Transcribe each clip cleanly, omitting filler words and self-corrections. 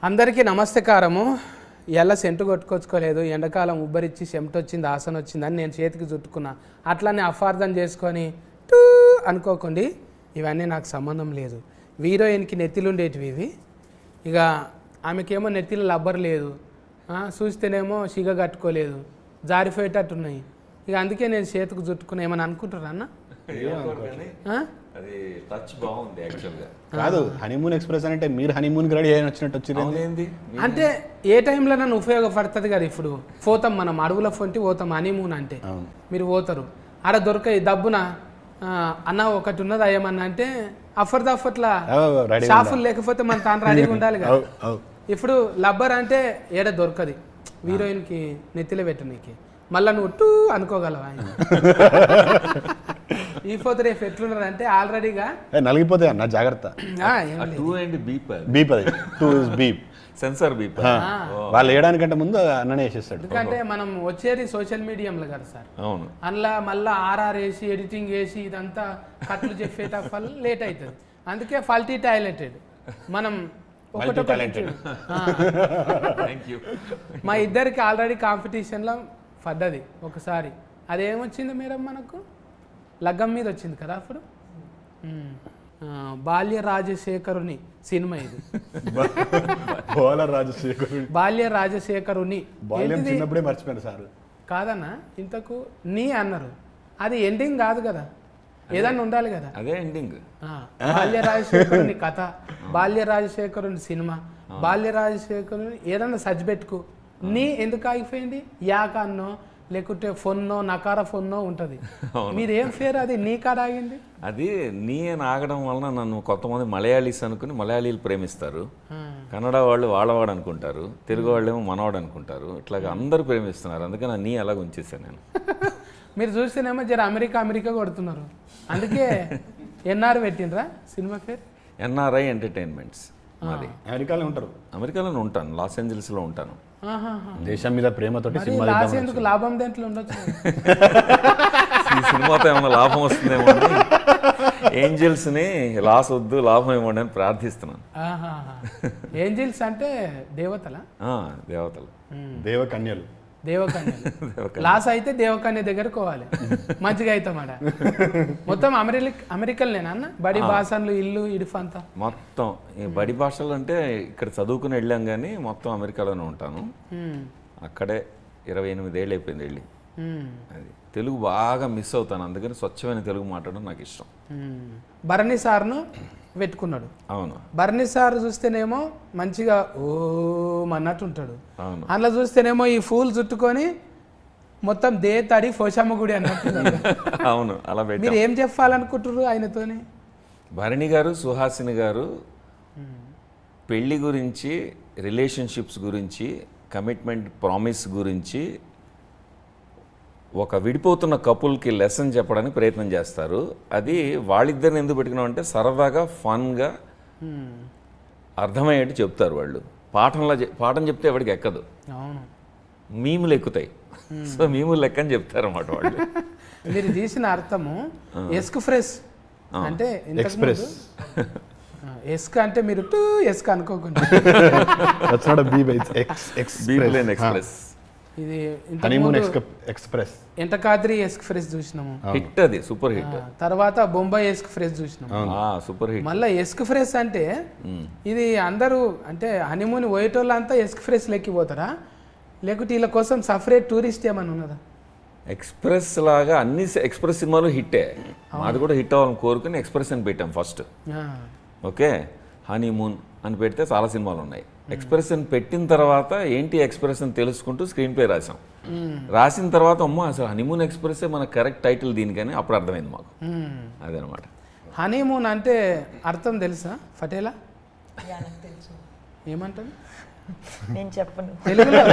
అందరికీ నమస్కారము. ఎలా సెంటు కొట్టుకొచ్చుకోలేదు, ఎండాకాలం ఉబ్బరిచ్చి చెమట వచ్చింది, ఆసన వచ్చిందని నేను చేతికి చుట్టుకున్నా. అట్లానే అపార్థం చేసుకొని టూ అనుకోకండి, ఇవన్నీ నాకు సంబంధం లేదు. హీరోయిన్కి నెత్తిలుండేటివి ఇవి. ఇక ఆమెకేమో నెత్తిలో లబ్బర్ లేదు, చూస్తేనేమో సిగ కట్టుకోలేదు, జారిపోయేటట్టున్నాయి. ఇక అందుకే నేను చేతికి చుట్టుకున్నా. ఏమని అనుకుంటారా అన్న? అది టచ్ బాగుంది యాక్చువల్గా. కాదు, హనీమూన్ ఎక్స్ప్రెస్ అంటే మీరు హనీమూన్ రెడీ అయిన వచ్చినట్టు వచ్చింది. అంటే ఏ టైంలో నన్ను ఉపయోగపడుతుంది కదా. ఇప్పుడు పోతాం మనం అడవుల ఫొంటి పోతాం హనీమూన్ అంటే, మీరు పోతారు ఆడ దొరకాయి దబ్బున అన్న ఒకటి ఉన్నది అయ్యమన్నా అంటే అఫర్లా షాఫులు లేకపోతే మన తాను రెడీగా ఉండాలి కదా. ఇప్పుడు లబ్బర్ అంటే ఏడ దొరకది హీరోయిన్కి నెత్తిలో పెట్టనీకి. మళ్ళీ నువ్వు టూ అనుకోగలవా? ఈ పోతే రేపు ఎట్లున్నారంటే ఆల్రెడీగా నలిగిపోతే అన్న జాగ్రత్త. సెన్సార్ బీప్ వాళ్ళు వేయడానికంటే ముందు అన్ననే వేసేస్తాడు. ఎందుకంటే మనం వచ్చేది సోషల్ మీడియంలో కదా సార్. అవును, అందులో మళ్ళీ ఆర్ఆర్ వేసి ఎడిటింగ్ వేసి ఇదంతా కట్లు చెప్పేట వల్ల లేట్ అవుతుంది. అందుకే ఫల్టీ టాలెంటెడ్ మనం మా ఇద్దరికి ఆల్రెడీ కాంపిటీషన్లో పడ్డది ఒకసారి. అదేమొచ్చింది మేడం మనకు? లగ్గం మీద వచ్చింది కదా అప్పుడు. బాల్య రాజశేఖరుని సినిమా ఇది. బాల్య రాజశేఖరుని చిన్నప్పుడే మర్చిపోయాను సార్. కాదన్నా, ఇంతకు నీ అన్నారు, అది ఎండింగ్ కాదు కదా, ఏదన్నా ఉండాలి కదా. అదే ఎండింగ్. బాల్య రాజశేఖరుని కథ, బాల్య రాజశేఖరుని సినిమా, బాల్య రాజశేఖరుని ఏదన్నా సజ్జ పెట్టుకో. నీ ఎందుకు ఆగిపోయింది? యాక అన్నో లేకుంటే ఫోన్నో నకార ఫోన్నో ఉంటుంది. మీరేం పేరు అది నీ కాడ ఆగింది? అది నీ అని ఆగడం వలన నన్ను కొంతమంది మలయాళీస్ అనుకుని మలయాళీలు ప్రేమిస్తారు, కన్నడ వాళ్ళు వాళ్ళవాడు అనుకుంటారు, తెలుగు వాళ్ళేమో మనవాడు అనుకుంటారు. ఇట్లాగా అందరూ ప్రేమిస్తున్నారు. అందుకని నీ అలాగ ఉంచేసాను నేను. మీరు చూస్తేనేమో జర అమెరికా కొడుతున్నారు. అందుకే ఎన్ఆర్ పెట్టినరా సినిమా పేరు? NRI entertainments. మాది అమెరికాలో ఉంటాను, లాస్ ఏంజల్స్లో ఉంటాను. దేశం మీద ప్రేమతోటి ఎందుకు లాభం దేంట్లో ఉండొచ్చు. ఈ సినిమాతో ఏమన్నా లాభం వస్తుందేమో, ఏంజల్స్ని లాస్ వద్దు, లాభం ఇవ్వండి అని ప్రార్థిస్తున్నాను. ఏంజల్స్ అంటే దేవతలా? దేవతలు, దేవకన్యలు. లాస్ అయితే దేవకన్య దగ్గరకు పోవాలి, మంచిగా అవుతామాట. మొత్తం అమెరికన్లేనా అన్న? బడి భాషలు ఇల్లు ఇడుఫ్ అంతా మొత్తం ఈ బడి భాషలు అంటే ఇక్కడ చదువుకుని వెళ్ళాం కానీ మొత్తం అమెరికాలోనే ఉంటాను. అక్కడే 28 ఏళ్ళు అయిపోయింది వెళ్ళి. అది తెలుగు బాగా మిస్ అవుతాను, అందుకని స్వచ్ఛమైన తెలుగు మాట్లాడడం నాకు ఇష్టం. భరణి సార్ను పెట్టుకున్నాడు. అవును, భరణి సార్ చూస్తేనేమో మంచిగా ఓం అన్నట్టు ఉంటాడు. అవును, అందులో చూస్తేనేమో ఈ ఫూల్ చుట్టుకొని మొత్తం తడి పోషమ్మ గుడి అన్నట్టు. అవును, అలా మీరు ఏం చెప్పాలనుకుంటారు ఆయనతోని? భరణి గారు, సుహాసిని గారు పెళ్లి గురించి, రిలేషన్షిప్స్ గురించి, కమిట్మెంట్, ప్రామిస్ గురించి ఒక విడిపోతున్న కపుల్కి లెసన్ చెప్పడానికి ప్రయత్నం చేస్తారు. అది వాళ్ళిద్దరిని ఎందుకు పెట్టుకున్నామంటే సరదాగా, ఫన్గా, అర్థమయ్యేట్టు చెప్తారు వాళ్ళు. పాఠం చెప్తే ఎవరికి ఎక్కదు, మీములు ఎక్కుతాయి. సో మీములు లెక్క అని చెప్తారు అన్నమాట వాళ్ళు. మీరు తీసిన అర్థము ఎస్క్ ఫ్రెష్ అంటే ఎక్స్ప్రెస్. ఎస్క్ అంటే మీరు టూ ఎస్క్ అనుకోకుండా ఎక్స్ప్రెస్. ఇది ఎక్స్ప్రెస్ ఎంటకాద్రి ఎస్క్ ఫ్రెష్ చూసినాము, హిట్, అది సూపర్ హిట్. తర్వాత బొంబాయి ఎస్క్ ఫ్రెష్ చూసినాము, సూపర్ హిట్. మళ్ళీ ఎస్క్ ఫ్రెష్ అంటే ఇది అందరూ అంటే హనీమూన్ పోయేటోళ్ళంతా ఎస్క్ ఫ్రెష్ లెక్కిపోతారా, లేకుంటే వీళ్ళ కోసం సపరేట్ టూరిస్ట్ ఏమన్నా ఉన్నదా? ఎక్స్ప్రెస్ లాగా అన్ని ఎక్స్ప్రెస్ సినిమాలు హిట్టే, మాది కూడా హిట్ అవ్వాలని కోరుకుని ఎక్స్ప్రెస్ అని పెట్టాం ఫస్ట్. ఓకే, హనీమూన్ అని పెడితే చాలా సినిమాలు ఉన్నాయి. ఎక్స్ప్రెషన్ పెట్టిన తర్వాత ఏంటి ఎక్స్ప్రెషన్ తెలుసుకుంటూ స్క్రీన్ ప్లే రాసాం. రాసిన తర్వాత అమ్మో అసలు హనీమూన్ ఎక్స్ప్రెస్ మన కరెక్ట్ టైటిల్ దీనికని అప్పుడు అర్థమైంది మాకు. అదనమాట. హనీమూన్ అంటే అర్థం తెలుసా పటేలా? ఏమంటారు? నేను చెప్పను, తెలుగులో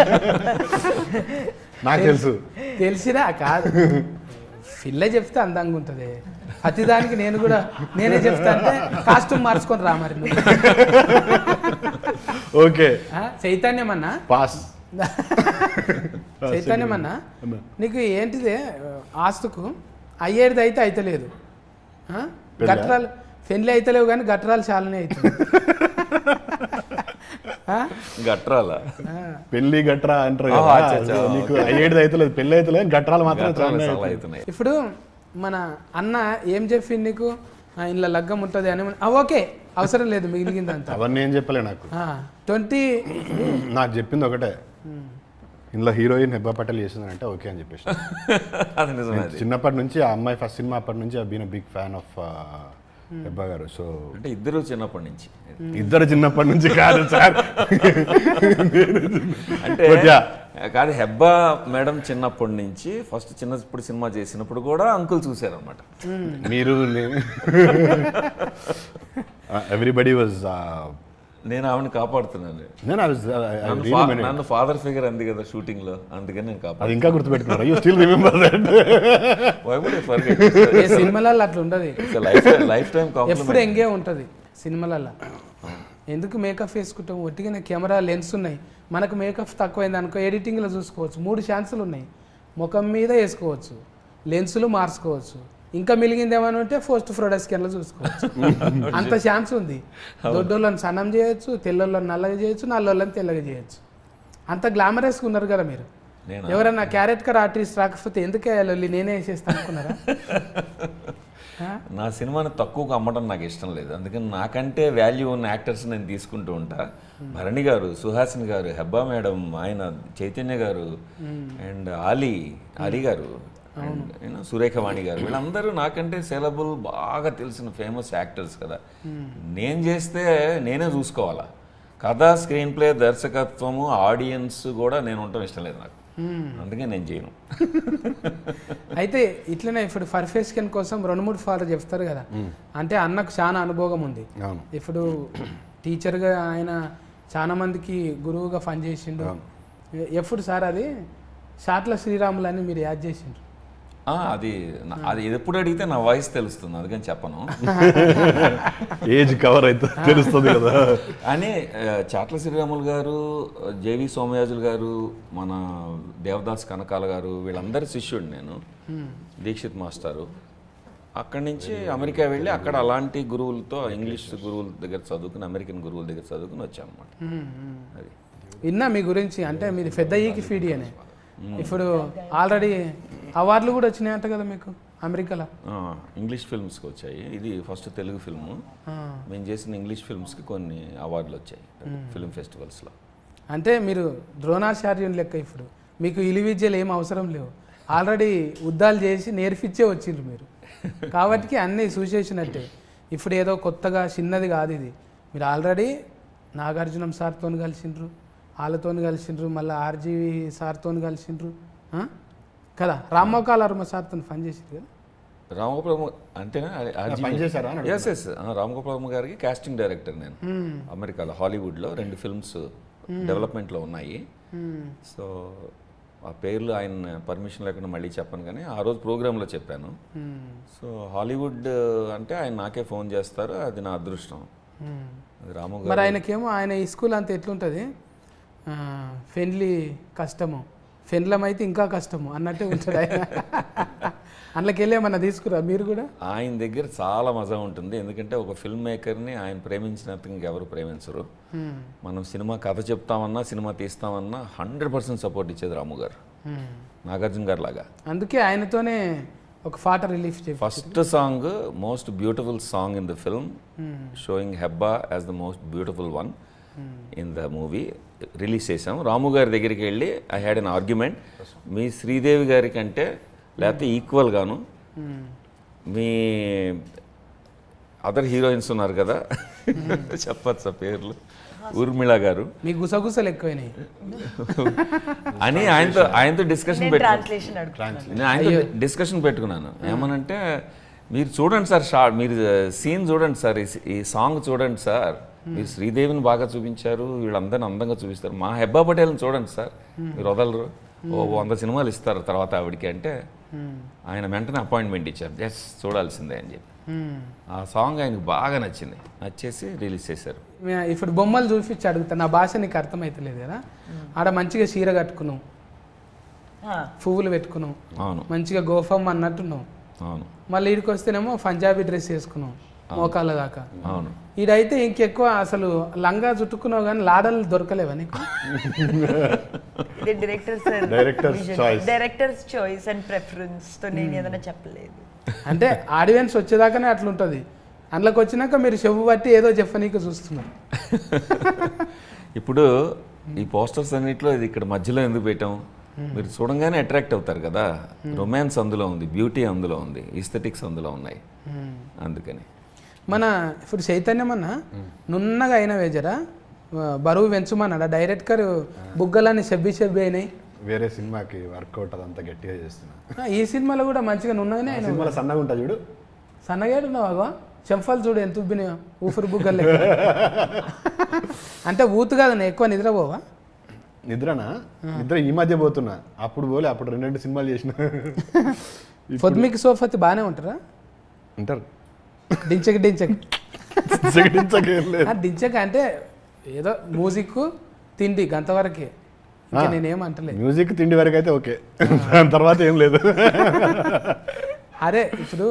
నాకు తెలుసు. తెలిసిరా? కాదు, పిల్ల చెప్తే అందంగా ఉంటుంది. ప్రతిదానికి నేనే చెప్తా అంటే కాస్ట్యూమ్ మార్చుకొని రా మరి. ఓకే, చైతన్యం అన్నా, పాస్. చైతన్యం అన్నా, నీకు ఏంటిదే ఆస్తుకు అయ్యేది అయితే అయితలేదు, గట్రాలు పెళ్ళి అయితలేవు కానీ గట్రాలు చాలానే అవుతుంది. గట్రాల పెళ్లి గట్రా అంటారు ఆ, కదా, అచ్చా, అచ్చా. నీకు అయ్యేది అవుతలేదు, పెళ్లి అవుతలేదు, గట్రాలు మాత్రం గట్రాలు చాలా చాలా అవుతున్నాయి. ఇప్పుడు మన అన్న ఏం చెప్పింది నీకు ఇంట్లో లగ్గం ఉంటుంది అని ఓకే అవసరం లేదు మిగిలిందంతా అవన్నీ ఏం చెప్పలే నాకు. 20 నాకు చెప్పింది ఒకటే, ఇందులో హీరోయిన్ హెబ్బా పటేల్ చేసిందని అంటే ఓకే అని చెప్పేసి. అది నిజమే అది. చిన్నప్పటి నుంచి ఆ అమ్మాయి ఫస్ట్ సినిమా అప్పటి నుంచి been big fan of Hebah గారు. సో అంటే ఇద్దరు చిన్నప్పటి నుంచి ఇద్దరు చిన్నప్పటి నుంచి కాదు సార్, అంటే But yeah. కాదు హెబ్బా మేడం చిన్నప్పటి నుంచి ఫస్ట్ చిన్నప్పుడు సినిమా చేసినప్పుడు కూడా అంకుల్ చూసారనమాట. మీరు ఎవ్రీబడి వాజ్ నేను ఆవిడని కాపాడుతున్నాను. నేను నన్ను ఫాదర్ ఫిగర్ అంది కదా షూటింగ్ లో, అందుకని నేను అది ఇంకా గుర్తుపెట్టుకున్నారు. You still remember that. ఏ సినిమాలలో అట్లా ఉండదు, లైఫ్ టైం ఎప్పుడు ఎంగే ఉంటుంది సినిమాలలో. ఎందుకు మేకప్ వేసుకుంటాం, ఒట్టిగా కెమెరా లెన్స్ ఉన్నాయి, మనకు మేకప్ తక్కువైంది అనుకో ఎడిటింగ్లో చూసుకోవచ్చు, 3 ఛాన్సులు ఉన్నాయి, ముఖం మీద వేసుకోవచ్చు, లెన్సులు మార్చుకోవచ్చు, ఇంకా మిలిగింది ఏమైనా ఉంటే పోస్ట్ ప్రొడక్ట్స్కెన్లో చూసుకోవచ్చు. అంత ఛాన్స్ ఉంది. దొడ్డోళ్ళని సన్నం చేయొచ్చు, తెల్లోళ్ళని నల్లగా చేయొచ్చు, నల్లోళ్ళని తెల్లగా చేయొచ్చు. అంత గ్లామరస్గా ఉన్నారు కదా మీరు. ఎవరన్నా క్యారెక్టర్ ఆర్టిస్ట్ రాకపోతే ఎందుకు వేయాలి, నేనే వేసేస్తాను అనుకున్నారా? నా సినిమాని తక్కువగా అమ్మడం నాకు ఇష్టం లేదు, అందుకని నాకంటే వాల్యూ ఉన్న యాక్టర్స్ నేను తీసుకుంటూ ఉంటా. భరణి గారు, సుహాసిని గారు, హెబ్బా మేడం, ఆయన చైతన్య గారు, అండ్ అలీ గారు, అండ్ సురేఖవాణి గారు, వీళ్ళందరూ నాకంటే సెలబుల్ బాగా తెలిసిన ఫేమస్ యాక్టర్స్ కదా. నేను చేస్తే నేనే చూసుకోవాలా, కథ, స్క్రీన్ ప్లే, దర్శకత్వము, ఆడియన్స్ కూడా నేను ఉండటం ఇష్టం లేదు నాకు, అందుకే నేను చేయను. అయితే ఇట్లనే ఇప్పుడు పర్ఫెక్షన్ కోసం 2-3 ఫార్లు చెప్తారు కదా, అంటే అన్నకు చాలా అనుభవం ఉంది. ఇప్పుడు టీచర్గా ఆయన చాలా మందికి గురువుగా పనిచేసిండు. ఎప్పుడు సార్ అది షాట్ల శ్రీరాములు అని మీరు యాడ్ చేసిండ్రు? అది ఎప్పుడు అడిగితే నా వాయిస్ తెలుస్తుంది, అందుకని చెప్పను. ఏజ్ కవర్ అయితే తెలుస్తుంది కదా అని చాట్ల శ్రీరాములు గారు, జేవి సోమయాజులు గారు, మన దేవదాస్ కనకాల గారు, వీళ్ళందరి శిష్యుడు నేను. దీక్షిత్ మాస్టారు. అక్కడి నుంచి అమెరికా వెళ్ళి అక్కడ అలాంటి గురువులతో, ఇంగ్లీష్ గురువుల దగ్గర చదువుకుని, అమెరికన్ గురువుల దగ్గర చదువుకుని వచ్చాను అనమాట. అది విన్నా మీ గురించి, అంటే మీరు పెద్ద ఈకి ఫీడి అని. ఇప్పుడు ఆల్రెడీ అవార్డులు కూడా వచ్చినాయంట కదా మీకు అమెరికాలో? ఇంగ్లీష్ ఫిల్మ్స్కి వచ్చాయి. ఇది ఫస్ట్ తెలుగు ఫిల్ము. మేము చేసిన ఇంగ్లీష్ ఫిల్మ్స్కి కొన్ని అవార్డులు వచ్చాయి ఫిల్మ్ ఫెస్టివల్స్లో. అంటే మీరు ద్రోణాచార్యుని లెక్క. ఇప్పుడు మీకు ఇలి విద్యలు ఏం అవసరం లేవు, ఆల్రెడీ యుద్ధాలు చేసి నేర్పించే వచ్చిండ్రు మీరు, కాబట్టి అన్నీ చూసేసినట్టే. ఇప్పుడు ఏదో కొత్తగా చిన్నది కాదు ఇది. మీరు ఆల్రెడీ నాగార్జునం సార్తో కలిసిండ్రు, వాళ్ళతో కలిసిండ్రు, మళ్ళీ ఆర్జీవి సార్తో కలిసిండ్రు కదా, రామ్మోకాల వర్మ సార్తో పనిచేసారు కదా. రామగోపాల అంతేనా? పనిచేశారా? ఎస్ ఎస్, రామగోపాల గారికి కాస్టింగ్ డైరెక్టర్ నేను అమెరికాలో, హాలీవుడ్లో 2 ఫిల్మ్స్ డెవలప్మెంట్లో ఉన్నాయి. సో ఆ పేర్లు ఆయన పర్మిషన్ లేకుండా మళ్ళీ చెప్పను, కానీ ఆ రోజు ప్రోగ్రాంలో చెప్పాను. సో హాలీవుడ్ అంటే ఆయన నాకే ఫోన్ చేస్తారు, అది నా అదృష్టం. రాము మరి ఆయనకేమో ఆయన ఈ స్కూల్ అంతా ఎట్లుంటుంది, ఫెన్లీ కష్టము, ఫెన్లం అయితే ఇంకా కష్టము అన్నట్టే ఉంటుంది ఆయన. అందులోకి వెళ్ళి ఏమన్నా తీసుకురా మీరు కూడా? ఆయన దగ్గర చాలా మజా ఉంటుంది, ఎందుకంటే ఒక ఫిల్మ్ మేకర్ని ఆయన ప్రేమించినంత ఇంకెవరు ప్రేమించరు. మనం సినిమా కథ చెప్తామన్నా, సినిమా తీస్తామన్నా 100% సపోర్ట్ ఇచ్చేది రాము గారు, నాగార్జున గారు లాగా. అందుకే ఆయనతోనే ఒక పాట రిలీఫ్ చేసి first song, most beautiful song in the film, showing Hebah as the most beautiful one in the movie, release చేసాం. రాము గారి దగ్గరికి వెళ్ళి ఐ హ్యాడ్ అన్ ఆర్గ్యుమెంట్, మీ శ్రీదేవి గారి కంటే లేకపోతే ఈక్వల్గాను మీ అదర్ హీరోయిన్స్ ఉన్నారు కదా, చెప్పచ్చా పేర్లు, ఊర్మిళ గారు, మీ గుసగుసలు ఎక్కువైనాయి అని ఆయనతో డిస్కషన్ పెట్టుకున్నాను. ఏమనంటే, మీరు చూడండి సార్, మీరు సీన్ చూడండి సార్, ఈ సాంగ్ చూడండి సార్, మీరు శ్రీదేవిని బాగా చూపించారు, వీళ్ళందరినీ అందంగా చూపిస్తారు, మా హెబ్బా పటేల్ని చూడండి సార్, మీరు వదలరు, 100 సినిమాలు ఇస్తారు తర్వాత ఆవిడికి అంటే, ఆయన వెంటనే అపాయింట్మెంట్ ఇచ్చారు, జస్ట్ చూడాల్సిందే అని చెప్పి. ఆ సాంగ్ ఆయనకు బాగా నచ్చేసి రిలీజ్ చేశారు. ఇప్పుడు బొమ్మలు చూపించి అడుగుతా, నా భాష నీకు అర్థమవుతలేదు కదా. ఆడ మంచిగా చీర కట్టుకున్నావు, పువ్వులు పెట్టుకున్నావు, అవును, మంచిగా గోఫమ్ అన్నట్టున్నావు, అవును. మళ్ళీ ఇడికి వస్తేనేమో పంజాబీ డ్రెస్ వేసుకున్నావు మోకాళ్ళ దాకా, అవును. ఈడైతే ఇంకెక్కువ అసలు లంగా చుట్టుకున్నావు కానీ లాడలు దొరకలేవా నీకు? డైరెక్టర్స్ చాయిస్ అండ్ ప్రెఫరెన్స్ తో నేను ఏదైనా చెప్పలేదు. అంటే ఆడియన్స్ వచ్చేదాకానే అట్లుంటుంది, అందులోకి వచ్చినాక మీరు చెవు బట్టి ఏదో చెప్పనీకి చూస్తున్నారు. ఇప్పుడు ఈ పోస్టర్స్ అన్నిట్లో ఇది ఇక్కడ మధ్యలో ఎందుకు పెట్టాం, మీరు చూడంగానే అట్రాక్ట్ అవుతారు కదా. రొమాన్స్ అందులో ఉంది, బ్యూటీ అందులో ఉంది, ఈస్థెటిక్స్ అందులో ఉన్నాయి, అందుకని. మన ఇప్పుడు చైతన్యం అన్న నున్నగా అయిన వేజరా బరువు పెంచుమన్నాడా డైరెక్టర్, బుగ్గలని చెబ్బి అయినాయి. వేరే సినిమాకి వర్కౌట్ అదంతా గట్టిగా చేస్తున్నా. ఈ సినిమాలో కూడా మంచిగా నున్నగానే అయినా. సినిమాలో సన్నగా ఉంటా చూడు, సన్నగాడు ఉన్నావా? చెంఫాలు చూడు ఎంత ఉబ్బినాయో, ఊపిరి బుగ్గలు. అంటే ఊతు కాదన్న, ఎక్కువ నిద్రపోవా? నిద్ర ఈ మధ్య పోతున్నా, అప్పుడు పోలే, అప్పుడు 2 సినిమాలు చేసిన. పొద్దుమికి సోఫతి బాగానే ఉంటారా? ఉంటారు. డించక్ ఏం లేదు. డించక్ అంటే ఏదో మ్యూజిక్ తిండి గంతవరకే, ఇంకా నేనేం అంటలేదు. మ్యూజిక్ తిండి వరకు అయితే ఓకే, దాని తర్వాత ఏం లేదు. అరే ఇప్పుడు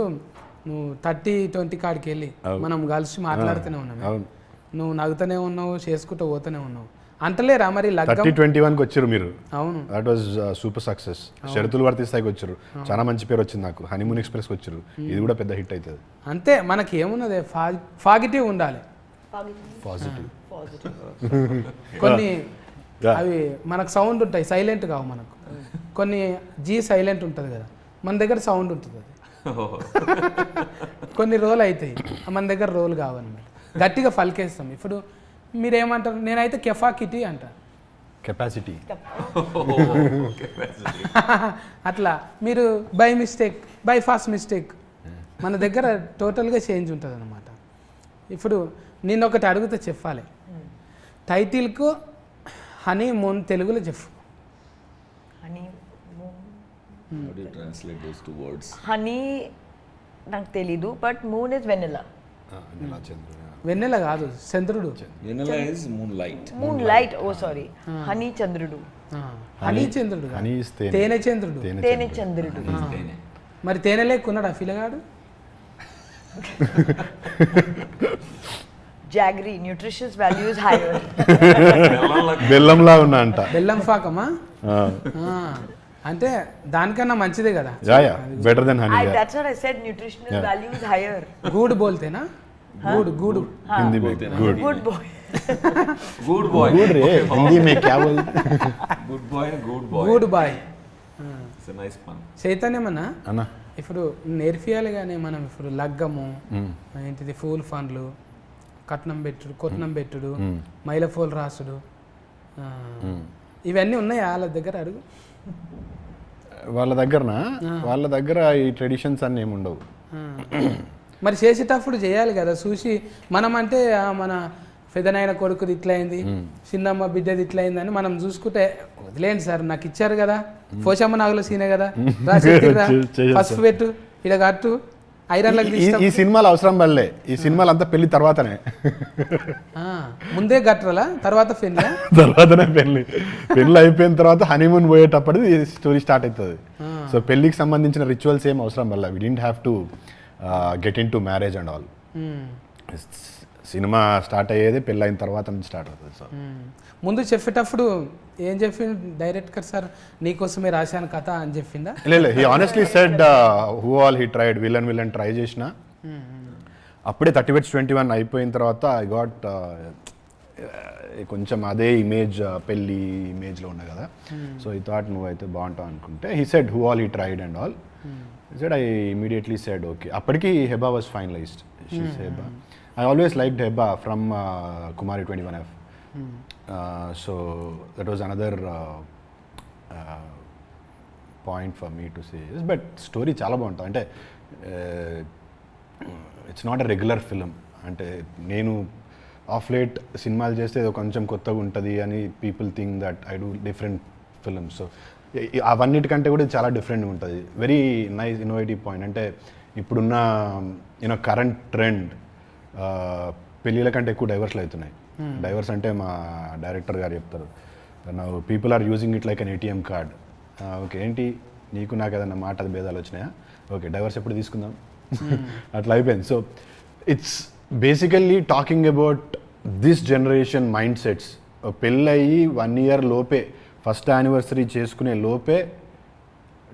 నువ్వు 30-20 కాడికి వెళ్ళి మనం కలిసి మాట్లాడుతూనే ఉన్నావు, నువ్వు నవ్వుతూనే ఉన్నావు, చేసుకుంటూ పోతూనే ఉన్నావు, అంటలేరా మరి? 30-21కి వచ్చారు మీరు. అవును, దట్ వాజ్ సూపర్ సక్సెస్. షరతులు వర్తిస్తాయికి వచ్చారు, చాలా మంచి పేరు వచ్చింది నాకు. హనీమూన్ ఎక్స్ప్రెస్కి వచ్చారు, ఇది కూడా పెద్ద హిట్ అవుతుంది. అంతే, మనకి ఏమున్నది, పాజిటివ్ ఉండాలి. పాజిటివ్. కొన్ని అవి మనకు సౌండ్ ఉంటాయి, సైలెంట్ కావు మనకు. కొన్ని సైలెంట్ ఉంటుంది కదా, మన దగ్గర సౌండ్ ఉంటుంది, అది కొన్ని రోల్ అవుతాయి, మన దగ్గర రోల్ కావన్నమాట, గట్టిగా పలికేస్తాం. ఇప్పుడు మీరేమంటారు? నేనైతే కెఫాకిటీ అంట, కెపాసిటీ. అట్లా మీరు బై ఫాస్ట్ మిస్టేక్, మన దగ్గర టోటల్గా చేంజ్ ఉంటుంది అనమాట. ఇప్పుడు నేను ఒకటి అడుగుతా, చెప్పాలి. టైటిల్కు హనీమూన్ తెలుగులో చెప్పు. హనీ నాకు తెలీదు, బట్ మూన్ ఇస్ వెన్నెలా. వెన్నెల కాదు, చంద్రుడు. మూన్ లైట్, ఓ సారీ, హనీ చంద్రుడు. హనీ చంద్రుడు, తేనె చంద్రుడు. తేనె చంద్రుడు. మరి తేనె లేకున్నాడు ఆ పిల్లగాడు? Jaggery, nutritious values higher. బెల్లంలా ఉన్నా అంట. బెల్లం పాకమా? అంటే దానికన్నా మంచిదే కదా. Better then honey. That's what I said, nutritional values higher. Good బోల్తేనా? గుడ్ हिंदी में good good boy. Good boy good रे, हिंदी में क्या बोल? Good boy. It's a nice pun. చైతన్యం అన్న, అన్న ఇప్పుడు నేర్పియాలి కానీ మనం ఇప్పుడు లగ్గము ఏంటిది, ఫూల్ ఫండ్లు, కట్నం పెట్టుడు, మైలఫోల్ రాసుడు, ఇవన్నీ ఉన్నాయా వాళ్ళ దగ్గర? అడుగు. వాళ్ళ దగ్గర ఈ ట్రెడిషన్స్ అన్నీ ఏమి ఉండవు. మరి చేసేటప్పుడు చేయాలి కదా, చూసి. మనం అంటే మన పెదనాయన కొడుకుది ఇట్లయింది, చిన్నమ్మ బిడ్డది ఇట్లయింది అని మనం చూసుకుంటే, వదిలేండి సార్, నాకు ఇచ్చారు కదా, పోషమ్మ నాగుల సీనే కదా, పసుపు పెట్టు, ఇలా కట్టు, ఐరన్లకు. ఈ సినిమాలు అవసరం పడలే, ఈ సినిమాలు అంతా పెళ్లి తర్వాతనే. ముందే గట్రలా, తర్వాతనే పెళ్లి అయిపోయిన తర్వాత హనీమూన్ పోయేటప్పుడు స్టోరీ స్టార్ట్ అవుతుంది. సో పెళ్లికి సంబంధించిన రిచువల్స్ ఏం అవసరం పడలే. We didn't have to get in to marriage and all. సినిమా స్టార్ట్ అయ్యేది పెళ్ళి అయిన తర్వాత నుంచి స్టార్ట్ అవుతుంది. సో ముందు చెప్పేటప్పుడు ఏం చెప్పిండు డైరెక్టర్ సార్, నీకోసమే రాశాను కథ అని చెప్పిందా? లేదు, he honestly said who all he tried, villain try చేసిన. అప్పుడే 30-21 అయిపోయిన తర్వాత ఐ గాట్ కొంచెం అదే ఇమేజ్, పెళ్ళి ఇమేజ్లో ఉన్నా కదా. సో ఈ థాట్ నువ్వైతే బాగుంటావు అనుకుంటే, he said who all he tried and all. He said, I immediately said okay. Appadiki Heba was finalized. She's Heba. I always liked Heba from Kumari 21F. So that was another point for me to say. But story chala baguntadi. Ante it's not a regular film. Ante nenu off late సినిమాలు చేస్తే ఏదో కొంచెం కొత్తగా ఉంటుంది అని people think that I do different films. So అవన్నిటికంటే కూడా చాలా డిఫరెంట్గా ఉంటుంది. Very nice innovative point. అంటే ఇప్పుడున్న కరెంట్ ట్రెండ్, పెళ్ళిళ్ళ కంటే ఎక్కువ డైవర్స్లు అవుతున్నాయి. డైవర్స్ అంటే మా డైరెక్టర్ గారు చెప్తారు, people are using it like an ATM card. Okay, ఏంటి నీకు నాకు ఏదన్నా మాట భేదాలు వచ్చినాయా, ఓకే డైవర్స్ ఎప్పుడు తీసుకుందాం, అట్లా అయిపోయింది. So basically talking about this generation mind sets. పెళ్ళయి 1 year లోపే ఫస్ట్ యానివర్సరీ చేసుకునే లోపే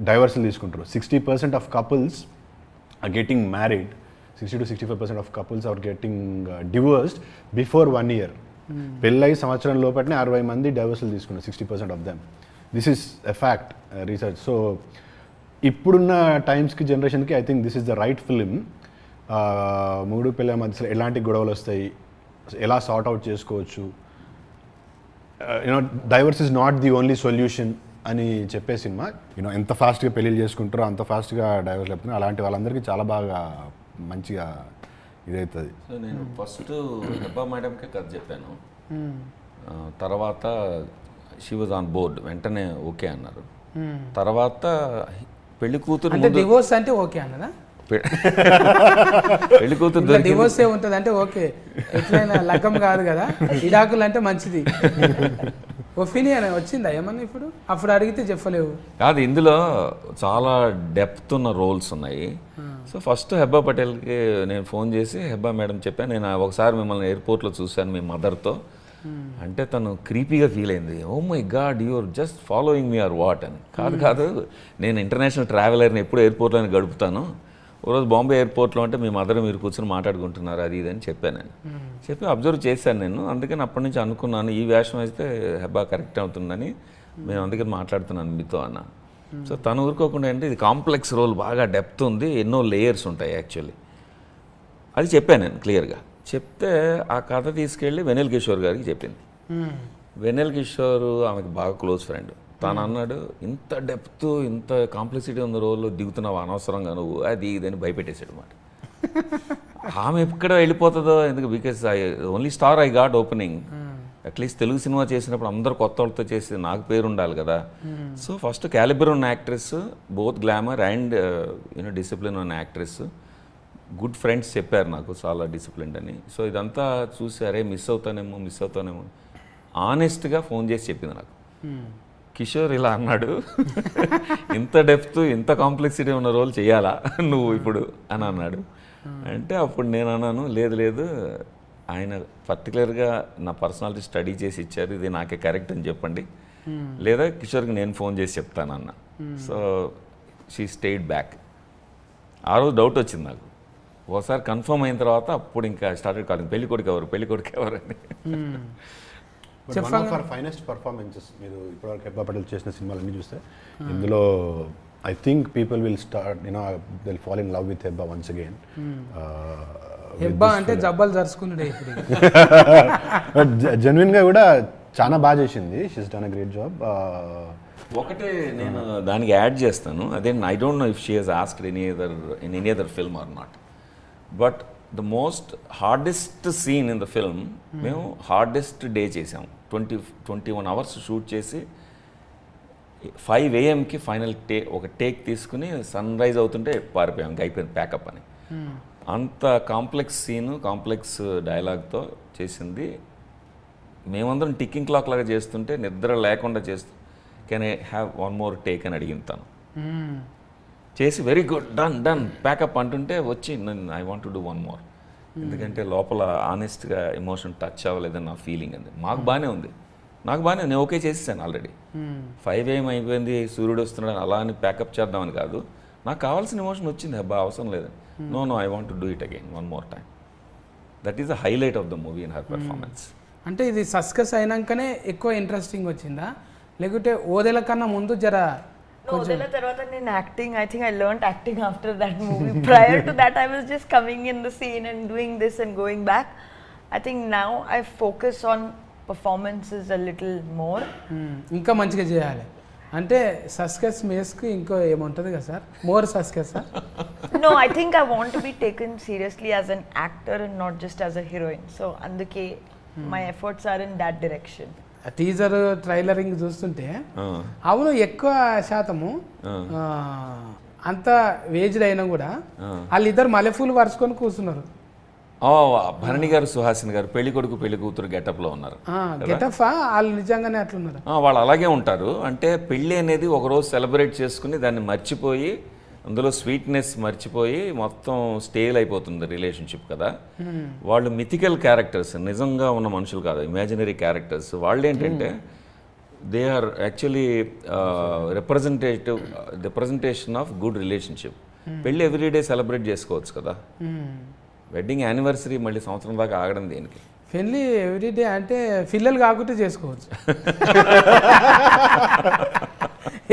డైవర్సల్ తీసుకుంటారు. 60% of couples are getting married, 60 to 65% of couples are getting divorced before 1 year. పెళ్ళయి సంవత్సరం లోపలనే 60 మంది డైవర్సల్ తీసుకున్నారు, 60% of them. This is a fact, research. So ఇప్పుడున్న టైమ్స్కి జనరేషన్కి I think this is the right film. మూడు పిల్లల మధ్యలో ఎలాంటి గొడవలు వస్తాయి, ఎలా సార్ట్ అవుట్ చేసుకోవచ్చు, you know divorce is not the only solution అని చెప్పే సినిమా. యూనో ఎంత ఫాస్ట్గా పెళ్ళిళ్ళు చేసుకుంటారో అంత ఫాస్ట్గా డైవర్స్ లేకపోతే అలాంటి వాళ్ళందరికీ చాలా బాగా మంచిగా ఇదవుతుంది. సో నేను ఫస్ట్ హెబ్బా మేడంకే కథ చెప్పాను, తర్వాత షీ వాజ్ ఆన్ బోర్డ్, వెంటనే ఓకే అన్నారు. తర్వాత పెళ్లి కూతురు అంటే డివోర్స్ అంటే ఓకే అన్నదా? పెళ్లి కూతురు డివోర్స్ ఏ ఉంటుంది అంటే ఓకే, ఎట్లయినా లగ్గం కాదు కదా, ఇడాకులు అంటే మంచిది. ఒపీనియన్ వచ్చిందా ఏమన్నా ఇప్పుడు? అప్పుడు అడిగితే చెప్పలేవు కాదు, ఇందులో చాలా డెప్త్ ఉన్న రోల్స్ ఉన్నాయి. సో ఫస్ట్ హెబ్బా పటేల్కి నేను ఫోన్ చేసి హెబ్బా మేడం చెప్పాను, నేను ఒకసారి మిమ్మల్ని ఎయిర్పోర్ట్లో చూశాను మీ మదర్తో అంటే తను క్రీపీగా ఫీల్ అయింది. Oh my god you're just following me or what అని. కాదు నేను ఇంటర్నేషనల్ ట్రావెలర్ని ఎప్పుడు ఎయిర్పోర్ట్లోనే గడుపుతాను, ఓ రోజు బాంబే ఎయిర్పోర్ట్లో అంటే మీ మదర్ మీరు కూర్చొని మాట్లాడుకుంటున్నారు అది ఇది అని చెప్పాను. నేను చెప్పి అబ్జర్వ్ చేశాను నేను, అందుకని అప్పటి నుంచి అనుకున్నాను ఈ వేషం అయితే హెబ్బా కరెక్ట్ అవుతుందని, మేము అందుకని మాట్లాడుతున్నాను మీతో అన్న. సో తను ఊరుకోకుండా అంటే ఇది కాంప్లెక్స్ రోల్, బాగా డెప్త్ ఉంది, ఎన్నో లేయర్స్ ఉంటాయి యాక్చువల్లీ, అది చెప్పాను నేను క్లియర్గా. చెప్తే ఆ కథ తీసుకెళ్ళి వెన్నెల కిషోర్ గారికి చెప్పింది. వెన్నెల కిషోర్ ఆమెకి బాగా క్లోజ్ ఫ్రెండ్. తను అన్నాడు, ఇంత డెప్త్ ఇంత కాంప్లెక్సిటీ ఉన్న రోల్లో దిగుతున్నావు అనవసరంగా నువ్వు, అది ఇదని భయపెట్టేసాడు మాట. ఆమె ఎక్కడ వెళ్ళిపోతుందో ఎందుకు, because only star I got opening. At least Telugu cinema చేసినప్పుడు అందరు కొత్త వాళ్ళతో చేసి నాకు పేరు ఉండాలి కదా. సో ఫస్ట్ క్యాలిబర్ ఉన్న actress, both glamour and you know discipline ఉన్న యాక్ట్రెస్. గుడ్ ఫ్రెండ్స్ చెప్పారు నాకు చాలా డిసిప్లిన్ అని. సో ఇదంతా చూసి అరే మిస్ అవుతానేమో ఆనెస్ట్గా ఫోన్ చేసి చెప్పింది నాకు. కిషోర్ ఇలా అన్నాడు, ఇంత డెప్త్ ఇంత కాంప్లెక్సిటీ ఉన్న రోల్ చేయాలా నువ్వు ఇప్పుడు అని అన్నాడు. అంటే అప్పుడు నేను అన్నాను, లేదు ఆయన పర్టికులర్గా నా పర్సనాలిటీ స్టడీ చేసి ఇచ్చారు, ఇది నాకే కరెక్ట్ అని చెప్పండి, లేదా కిషోర్కి నేను ఫోన్ చేసి చెప్తానన్న. So she stayed back. ఆ రోజు డౌట్ వచ్చింది నాకు. ఒకసారి కన్ఫర్మ్ అయిన తర్వాత అప్పుడు ఇంకా స్టార్టెడ్ కాలింగ్, పెళ్లి కొడుకు ఎవరు అని. One of our finest performances మీరు ఇప్పటివరకు హెబ్బా పటేల్ చేసిన సినిమాలన్నీ చూస్తే ఇందులో I think people will start you know they will fall in love with Hebah once again. Hebah అంటే జబ్బలు జరుచుకున్నాడు ఇప్పుడు. జెన్యున్గా కూడా చాలా బాగా చేసింది, she's done a great job. ఒకటే నేను దానికి యాడ్ చేస్తాను, అదే I don't know if she has asked in any other film or not, but the most hardest scene in the film మేము హార్డెస్ట్ డే చేసాము. 21 hours షూట్ చేసి 5 AM final ఒక take తీసుకుని సన్ రైజ్ అవుతుంటే పారిపోయాం, ఇంకా అయిపోయింది ప్యాకప్ అని. అంత కాంప్లెక్స్ సీను, కాంప్లెక్స్ డైలాగ్తో చేసింది. మేమందరం టిక్కింగ్ క్లాక్ లాగా చేస్తుంటే నిద్ర లేకుండా చేస్తూ can I have one more take అని అడిగింది తను. చేసి వెరీ గుడ్ డన్ ప్యాకప్ అంటుంటే వచ్చి I want to do one more, ఎందుకంటే లోపల ఆనెస్ట్గా ఎమోషన్ టచ్ అవ్వలేదని నా ఫీలింగ్ అంది. మాకు బాగానే ఉంది, నాకు బాగానే, నేను ఓకే చేసేసాను ఆల్రెడీ. 5 AM అయిపోయింది, సూర్యుడు వస్తున్నాడు అలా అని ప్యాకప్ చేద్దామని కాదు, నాకు కావాల్సిన ఎమోషన్ వచ్చింది, అబ్బా అవసరం లేదని. No I want to do it again one more time. That is the highlight of the movie in her performance. అంటే ఇది సస్కస్ అయినాకనే ఎక్కువ ఇంట్రెస్టింగ్ వచ్చిందా, లేకుంటే ఓదెల కన్నా ముందు జర? ఓదెల తర్వాత నేను acting, I think I learned acting after that movie. Prior to that I was just coming in the scene and doing this and going back. I think now I focus on performances a little more. ఇంకా మంచిగా చేయాలి అంటే సస్కస్ మేస్కి ఇంకో ఏముంటుంది కదా sir, more success? No, I think I want to be taken seriously as an actor and not just as a heroine. So అందుకే my efforts are in that direction. Teaser ట్రైలరింగ్ చూస్తుంటే అవును ఎక్కువ శాతము అంత వేజ్డ్ అయినా కూడా వాళ్ళిద్దరు మల్లెపూలు వరుసుకొని కూర్చున్నారు. భరణి గారు, సుహాసిని గారు పెళ్లి కొడుకు పెళ్లి కూతురు గెటప్లో ఉన్నారు. గెటప్ వాళ్ళు నిజంగానే అట్లున్నారు. వాళ్ళు అలాగే ఉంటారు. అంటే పెళ్ళి అనేది ఒకరోజు సెలబ్రేట్ చేసుకుని దాన్ని మర్చిపోయి అందులో స్వీట్నెస్ మర్చిపోయి మొత్తం స్టేల్ అయిపోతుంది రిలేషన్షిప్ కదా. వాళ్ళు మిథికల్ క్యారెక్టర్స్, నిజంగా ఉన్న మనుషులు కాదు, ఇమాజినరీ క్యారెక్టర్స్. వాళ్ళు ఏంటంటే they are actually representation of good relationship. పెళ్ళి ఎవ్రీడే సెలబ్రేట్ చేసుకోవచ్చు కదా. వెడ్డింగ్ యానివర్సరీ మళ్ళీ సంవత్సరం దాకా ఆగడం దేనికి? పెళ్ళి ఎవ్రీడే అంటే పిల్లలు కాకుంటే చేసుకోవచ్చు.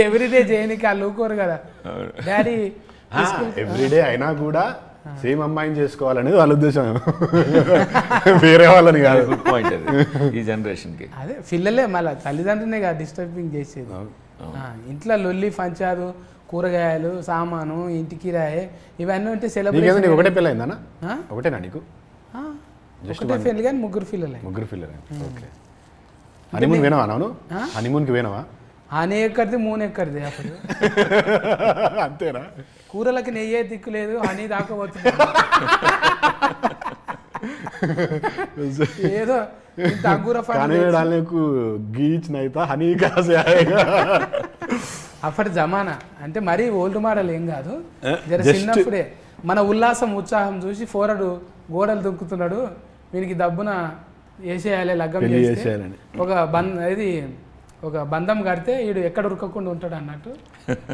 ఎవ్రీడే చేయనికి వాళ్ళు ఊరుకోరు కదా డాడీ. ఎవ్రీడే అయినా కూడా సేమ్ అమ్మాయిని చేసుకోవాలనేది వాళ్ళ ఉద్దేశం, వేరే వాళ్ళని కాదు. గుడ్ పాయింట్ అది ఈ జనరేషన్కి. అదే పిల్లలే మళ్ళీ తల్లిదండ్రులే కదా డిస్టర్బింగ్ చేసేది. ఇంట్లో లొల్లి పంచాదు, కూరగాయలు, సామాను, ఇంటికి రాయే, ఇవన్నీ ఉంటే సెలబ్రేషన్. నీకు ఒకటే పెళ్ళి అయిందన్నా? ఒకటేనా నీకు? ఒకటే పెళ్ళి కానీ ముగ్గురు పిల్లలే. ముగ్గురు పిల్లలే. ఓకే. హనీమూన్ పోయినావా? అవును, హనీమూన్కి పోయినావా? ఆనే ఎక్కడిది మూన్ ఎక్కడిది అప్పుడు. అంతేనా? కూరలకి నెయ్యే దిక్కు లేదు, హనీ దాకపోతుంది. ఏదో ఇంత అంగూర గీచ్ నైతా హనీ కాసే ఆయేగా. అప్పటి జమానా అంటే మరీ ఓల్డ్ మోడల్ ఏం కాదు, జర చిన్నప్పుడే మన ఉల్లాసం ఉత్సాహం చూసి ఫోరడు గోడలు దుక్కుతున్నాడు, వీనికి దబ్బున వేసేయాలి లగ్గం చేస్తే ఒక బంధం కడితే వీడు ఎక్కడ ఉరకకుండా ఉంటాడు అన్నట్టు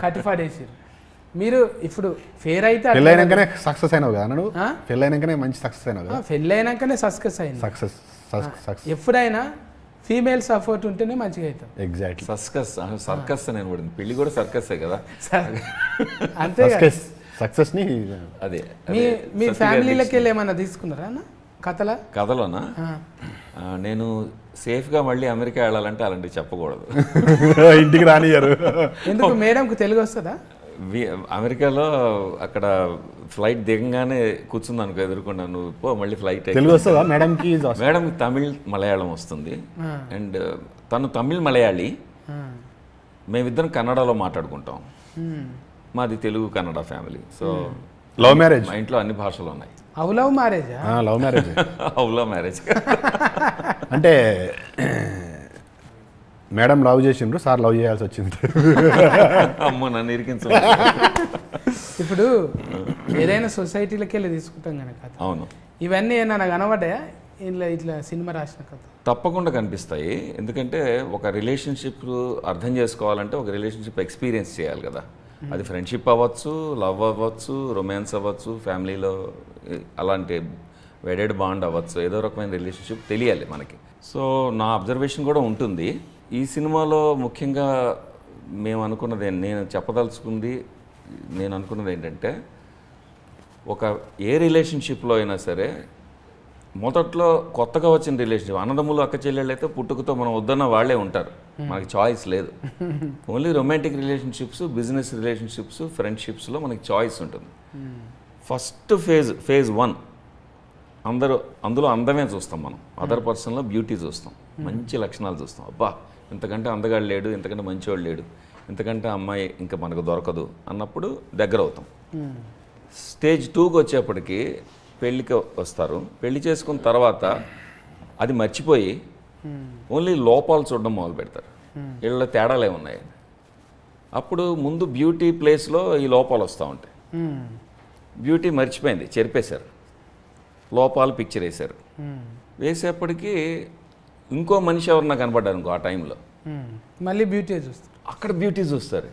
కట్టిపాడేసారు. మీరు ఇప్పుడు ఫేర్ అయితే పెళ్ళైనాకనే సక్సెస్ అయినావు కదా నువ్వు? పెళ్ళైనాకనే మంచి సక్సెస్ అయినావు కదా? పెళ్ళైనాకనే సక్సెస్ అయింది. సక్సెస్ ఎప్పుడైనా ఫీమేల్ సపోర్ట్ ఉంటేనే మంచిగా అవుతాం. ఎగ్జాక్ట్లీ. సర్కస్ అని పడింది, పెళ్లి కూడా సర్కస్సే కదా. అంతే సక్సెస్ ని. అదే మీ ఫ్యామిలీలకి వెళ్ళి ఏమన్నా తీసుకున్నారా అన్న కథలోనా? నేను సేఫ్గా మళ్ళీ అమెరికా వెళ్ళాలంటే అలాంటివి చెప్పకూడదు, ఇంటికి రానియరు. ఎందుకు? మేడంకు తెలుగు వస్తుందా? అమెరికాలో అక్కడ ఫ్లైట్ దిగంగానే కూర్చుంది అనుకో ఎదుర్కొన్నా, నువ్వు పో మళ్ళీ ఫ్లైట్. తెలుగు వస్తుందా మేడంకి? మేడం తమిళ్ మలయాళం వస్తుంది, అండ్ తను తమిళ్ మలయాళీ, మేమిద్దరం కన్నడలో మాట్లాడుకుంటాం. మాది Telugu Kannada family. So love marriage. మా ఇంట్లో అన్ని భాషలు ఉన్నాయి. Love marriage? Love marriage. Love marriage అంటే మేడం లవ్ చేసిండ్రు, సార్ లవ్ చేయాల్సి వచ్చింది. అమ్మో నన్ను ఇరికించు. ఇప్పుడు ఏదైనా సొసైటీలకి వెళ్ళి తీసుకుంటాం కనుక. అవును. ఇవన్నీ ఏమన్నా కనబడ్డాయా ఇట్లా సినిమా రాసిన కథ? తప్పకుండా కనిపిస్తాయి. ఎందుకంటే ఒక రిలేషన్షిప్ అర్థం చేసుకోవాలంటే ఒక రిలేషన్షిప్ ఎక్స్పీరియన్స్ చేయాలి కదా. అది ఫ్రెండ్షిప్ అవ్వచ్చు, లవ్ అవ్వచ్చు, రొమాన్స్ అవ్వచ్చు, ఫ్యామిలీలో అలాంటి వెడెడ్ బాండ్ అవ్వచ్చు, ఏదో రకమైన రిలేషన్షిప్ తెలియాలి మనకి. సో నా అబ్జర్వేషన్ కూడా ఉంటుంది. ఈ సినిమాలో ముఖ్యంగా నేను అనుకున్నది ఏంటంటే ఒక ఏ రిలేషన్షిప్లో అయినా సరే మొదట్లో కొత్తగా వచ్చిన రిలేషన్షిప్, అన్నదమ్ములు అక్క చెల్లెళ్ళు అయితే పుట్టుకతో మనం వద్దన్న వాళ్ళే ఉంటారు, మనకి చాయిస్ లేదు. Only romantic relationships, business relationships, ఫ్రెండ్షిప్స్లో మనకి చాయిస్ ఉంటుంది. ఫస్ట్ ఫేజ్ 1 అందులో అందమే చూస్తాం మనం, అదర్ పర్సన్లో బ్యూటీ చూస్తాం, మంచి లక్షణాలు చూస్తాం. అబ్బా ఇంతకంటే అందగాడు లేడు, ఇంతకంటే మంచివాడు లేడు, ఇంతకంటే అమ్మాయి ఇంకా మనకు దొరకదు అన్నప్పుడు దగ్గర అవుతాం. స్టేజ్ 2కి వచ్చేప్పటికి పెళ్ళికి వస్తారు. పెళ్లి చేసుకున్న తర్వాత అది మర్చిపోయి ఓన్లీ లోపాలు చూడడం మొదలు పెడతారు, వీళ్ళ తేడాలు ఏమున్నాయి. అప్పుడు ముందు బ్యూటీ ప్లేస్లో ఈ లోపాలు వస్తూ ఉంటాయి. బ్యూటీ మర్చిపోయింది, చెరిపేశారు, లోపాలు పిక్చర్ వేశారు. వేసేప్పటికీ ఇంకో మనిషి ఎవరన్నా కనపడ్డారు ఇంకో ఆ టైంలో, మళ్ళీ బ్యూటీ చూస్తారు. అక్కడ బ్యూటీ చూస్తారు,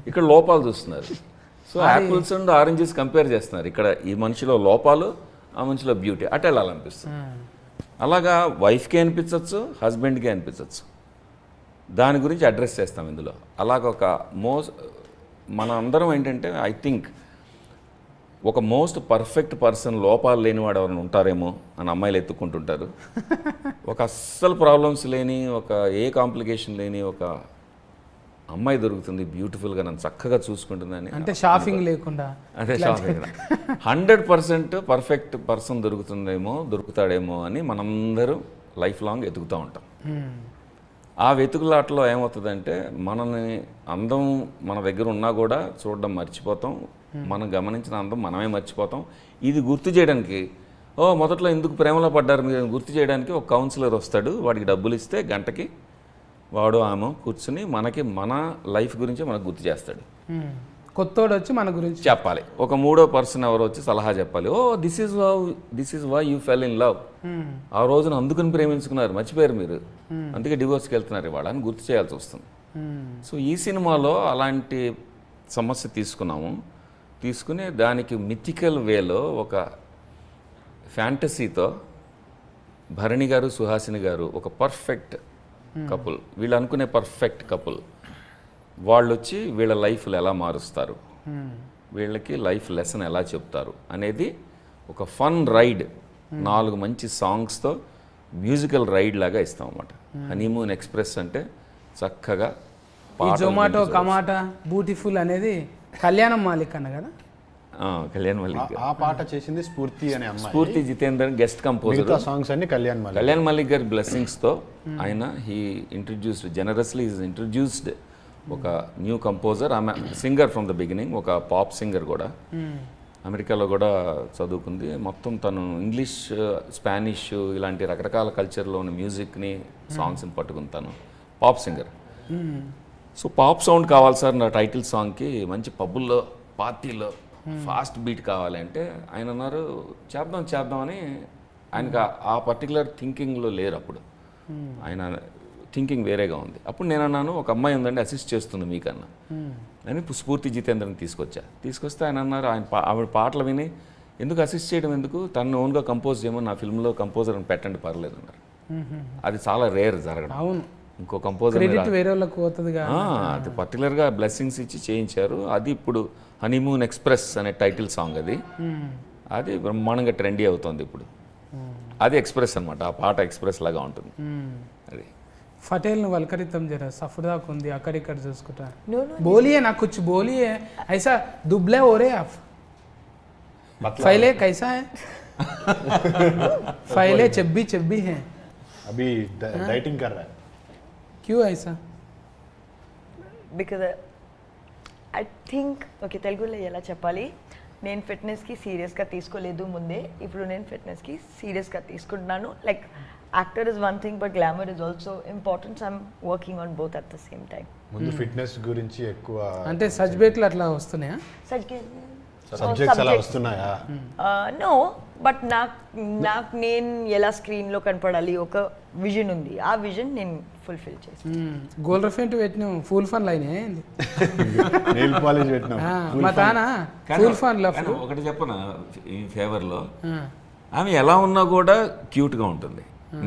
ఇక్కడ లోపాలు చూస్తున్నారు. So apples and oranges compare చేస్తున్నారు. ఇక్కడ ఈ మనిషిలో లోపాలు, ఆ మనిషిలో బ్యూటీ, అటు వెళ్ళాలనిపిస్తుంది. అలాగా వైఫ్కి అనిపించవచ్చు, హస్బెండ్కి అనిపించవచ్చు. దాని గురించి అడ్రస్ చేస్తాం ఇందులో. అలాగొక మన అందరం ఏంటంటే ఐ థింక్ ఒక మోస్ట్ పర్ఫెక్ట్ పర్సన్ లోపాలు లేనివాడు ఎవరైనా ఉంటారేమో అని అమ్మాయిలు ఎత్తుక్కుంటుంటారు. ఒక అస్సలు ప్రాబ్లమ్స్ లేని, ఒక ఏ కాంప్లికేషన్ లేని ఒక అమ్మాయి దొరుకుతుంది, బ్యూటిఫుల్గా నన్ను చక్కగా చూసుకుంటుందని. అంటే షాపింగ్ లేకుండా, అదే షాపింగ్ 100% పర్ఫెక్ట్ పర్సన్ దొరుకుతాడేమో అని మనందరూ లైఫ్ లాంగ్ ఎతుకుతూ ఉంటాం. ఆ వెతుకులాటలో ఏమవుతుందంటే మనని అందం మన దగ్గర ఉన్నా కూడా చూడడం మర్చిపోతాం, మనం గమనించిన అందం మనమే మర్చిపోతాం. ఇది గుర్తు చేయడానికి మొదట్లో ఎందుకు ప్రేమలో పడ్డారు మీరు గుర్తు చేయడానికి ఒక కౌన్సిలర్ వస్తాడు. వాడికి డబ్బులు ఇస్తే గంటకి వాడు ఆమె కూర్చుని మనకి మన లైఫ్ గురించి మనకు గుర్తు చేస్తాడు. కొత్తోడు వచ్చి మన గురించి చెప్పాలి. ఒక మూడో పర్సన్ ఎవరో వచ్చి సలహా చెప్పాలి. Oh this is why you fell in love, ఆ రోజున అందుకుని ప్రేమించుకున్నారు, మర్చిపోయారు మీరు, అందుకే డివోర్స్కి వెళ్తున్నారు ఇవాళ అని గుర్తు చేయాల్సి వస్తుంది. సో ఈ సినిమాలో అలాంటి సమస్య తీసుకుని దానికి మిథికల్ వేలో ఒక ఫ్యాంటసీతో భరణి గారు సుహాసిని గారు ఒక పర్ఫెక్ట్ కపుల్, వీళ్ళు అనుకునే పర్ఫెక్ట్ కపుల్, వాళ్ళు వచ్చి వీళ్ళ లైఫ్లు ఎలా మారుస్తారు, వీళ్ళకి లైఫ్ లెసన్ ఎలా చెప్తారు అనేది ఒక ఫన్ రైడ్, 4 మంచి సాంగ్స్తో మ్యూజికల్ రైడ్ లాగా ఇస్తాం అన్నమాట. హనీమూన్ ఎక్స్ప్రెస్ అంటే చక్కగా ఈ జొమాటో కమాటా బ్యూటిఫుల్ అనేది కళ్యాణం మాలిక్ అన్న కదా. కళ్యాణ్ మల్లిక్ ఆ పాట చేసింది స్ఫూర్తి అనే అమ్మాయి. స్ఫూర్తి జితేందర్ గెస్ట్ కంపోజర్. సాంగ్స్ అన్ని కళ్యాణ్ మల్లిక్ గారి బ్లెస్సింగ్స్తో ఆయన జనరస్లీ ఇంట్రడ్యూస్డ్ ఒక న్యూ కంపోజర్. ఆమె సింగర్ ఫ్రమ్ ద బిగినింగ్, ఒక పాప్ సింగర్ కూడా. అమెరికాలో కూడా చదువుకుంది. మొత్తం తను ఇంగ్లీష్, స్పానిష్ ఇలాంటి రకరకాల కల్చర్లో ఉన్న మ్యూజిక్ని, సాంగ్స్ని పట్టుకుని తను pop singer. So pop sound కావాలి సార్ నా టైటిల్ సాంగ్కి, మంచి పబ్బుల్లో పార్టీలో ఫాస్ట్ బీట్ కావాలి అంటే ఆయన అన్నారు చేద్దామని. ఆయనకు ఆ పర్టికులర్ థింకింగ్లో లేరు అప్పుడు, ఆయన థింకింగ్ వేరేగా ఉంది. అప్పుడు నేను అన్నాను ఒక అమ్మాయి ఉందండి అసిస్ట్ చేస్తుంది మీకన్నా అని స్ఫూర్తి జితేంద్రని తీసుకొస్తే ఆయన అన్నారు ఆవిడ పాటలు విని ఎందుకు అసిస్ట్ చేయడం, ఎందుకు తను ఓన్గా కంపోజ్ చేయమని నా ఫిల్మ్లో కంపోజర్ అని పెట్టండి పర్లేదు అన్నారు. అది చాలా రేర్ జరగడం. అవును, ఇంకో కంపోజర్ అది పర్టికులర్గా బ్లెస్సింగ్స్ ఇచ్చి చేయించారు. అది ఇప్పుడు హనీమూన్ ఎక్స్ప్రెస్ అనే టైటిల్ సాంగ్ అది బ్రహ్మాండంగా ట్రెండీ అవుతుంది ఇప్పుడు. అది ఎక్స్ప్రెస్ అనమాట, ఆ పాట ఎక్స్ప్రెస్ లాగా ఉంటుంది. అది ఫటేల్ను వల్కరితం జరా సఫర్దాకు ఉంది అక్కడిక్కడ చూసుకుంటా. బోలియే నాకు కుछ बोलिए ऐसा दुबले हो रहे आप फैले कैसा है फैले चब्बी हैं अभी डाइटिंग कर रहा है क्यों ऐसा బికాజ్ ఐ థింక్ ఓకే తెలుగులో ఎలా చెప్పాలి, నేను ఫిట్నెస్కి సీరియస్గా తీసుకోలేదు ముందే, ఇప్పుడు నేను ఫిట్నెస్కి సీరియస్గా తీసుకుంటున్నాను. Like actor is one thing but glamour is also important. So I'm working on both at the same time. ముందు ఫిట్నెస్ గురించి ఎక్కువ అంటే సబ్జెక్టులు అట్లా వస్తున్నాయా? సబ్జెక్ట్స్ అలా వస్తున్నాయా? నో, బట్ నాకు నేను ఎలా స్క్రీన్లో కనపడాలి ఒక విజన్ ఉంది, ఆ విజన్ నేను ఫుల్ఫిల్ చేస్తాను. గోల్ రఫెంట్ పెట్టినాం full fun line nail polish పెట్టినాం మా తానా ఫుల్ ఫన్ లవ్. ఒకటి చెప్పనా ఈ ఫేవర్లో, ఆమె ఎలా ఉన్నా కూడా క్యూట్గా ఉంటుంది.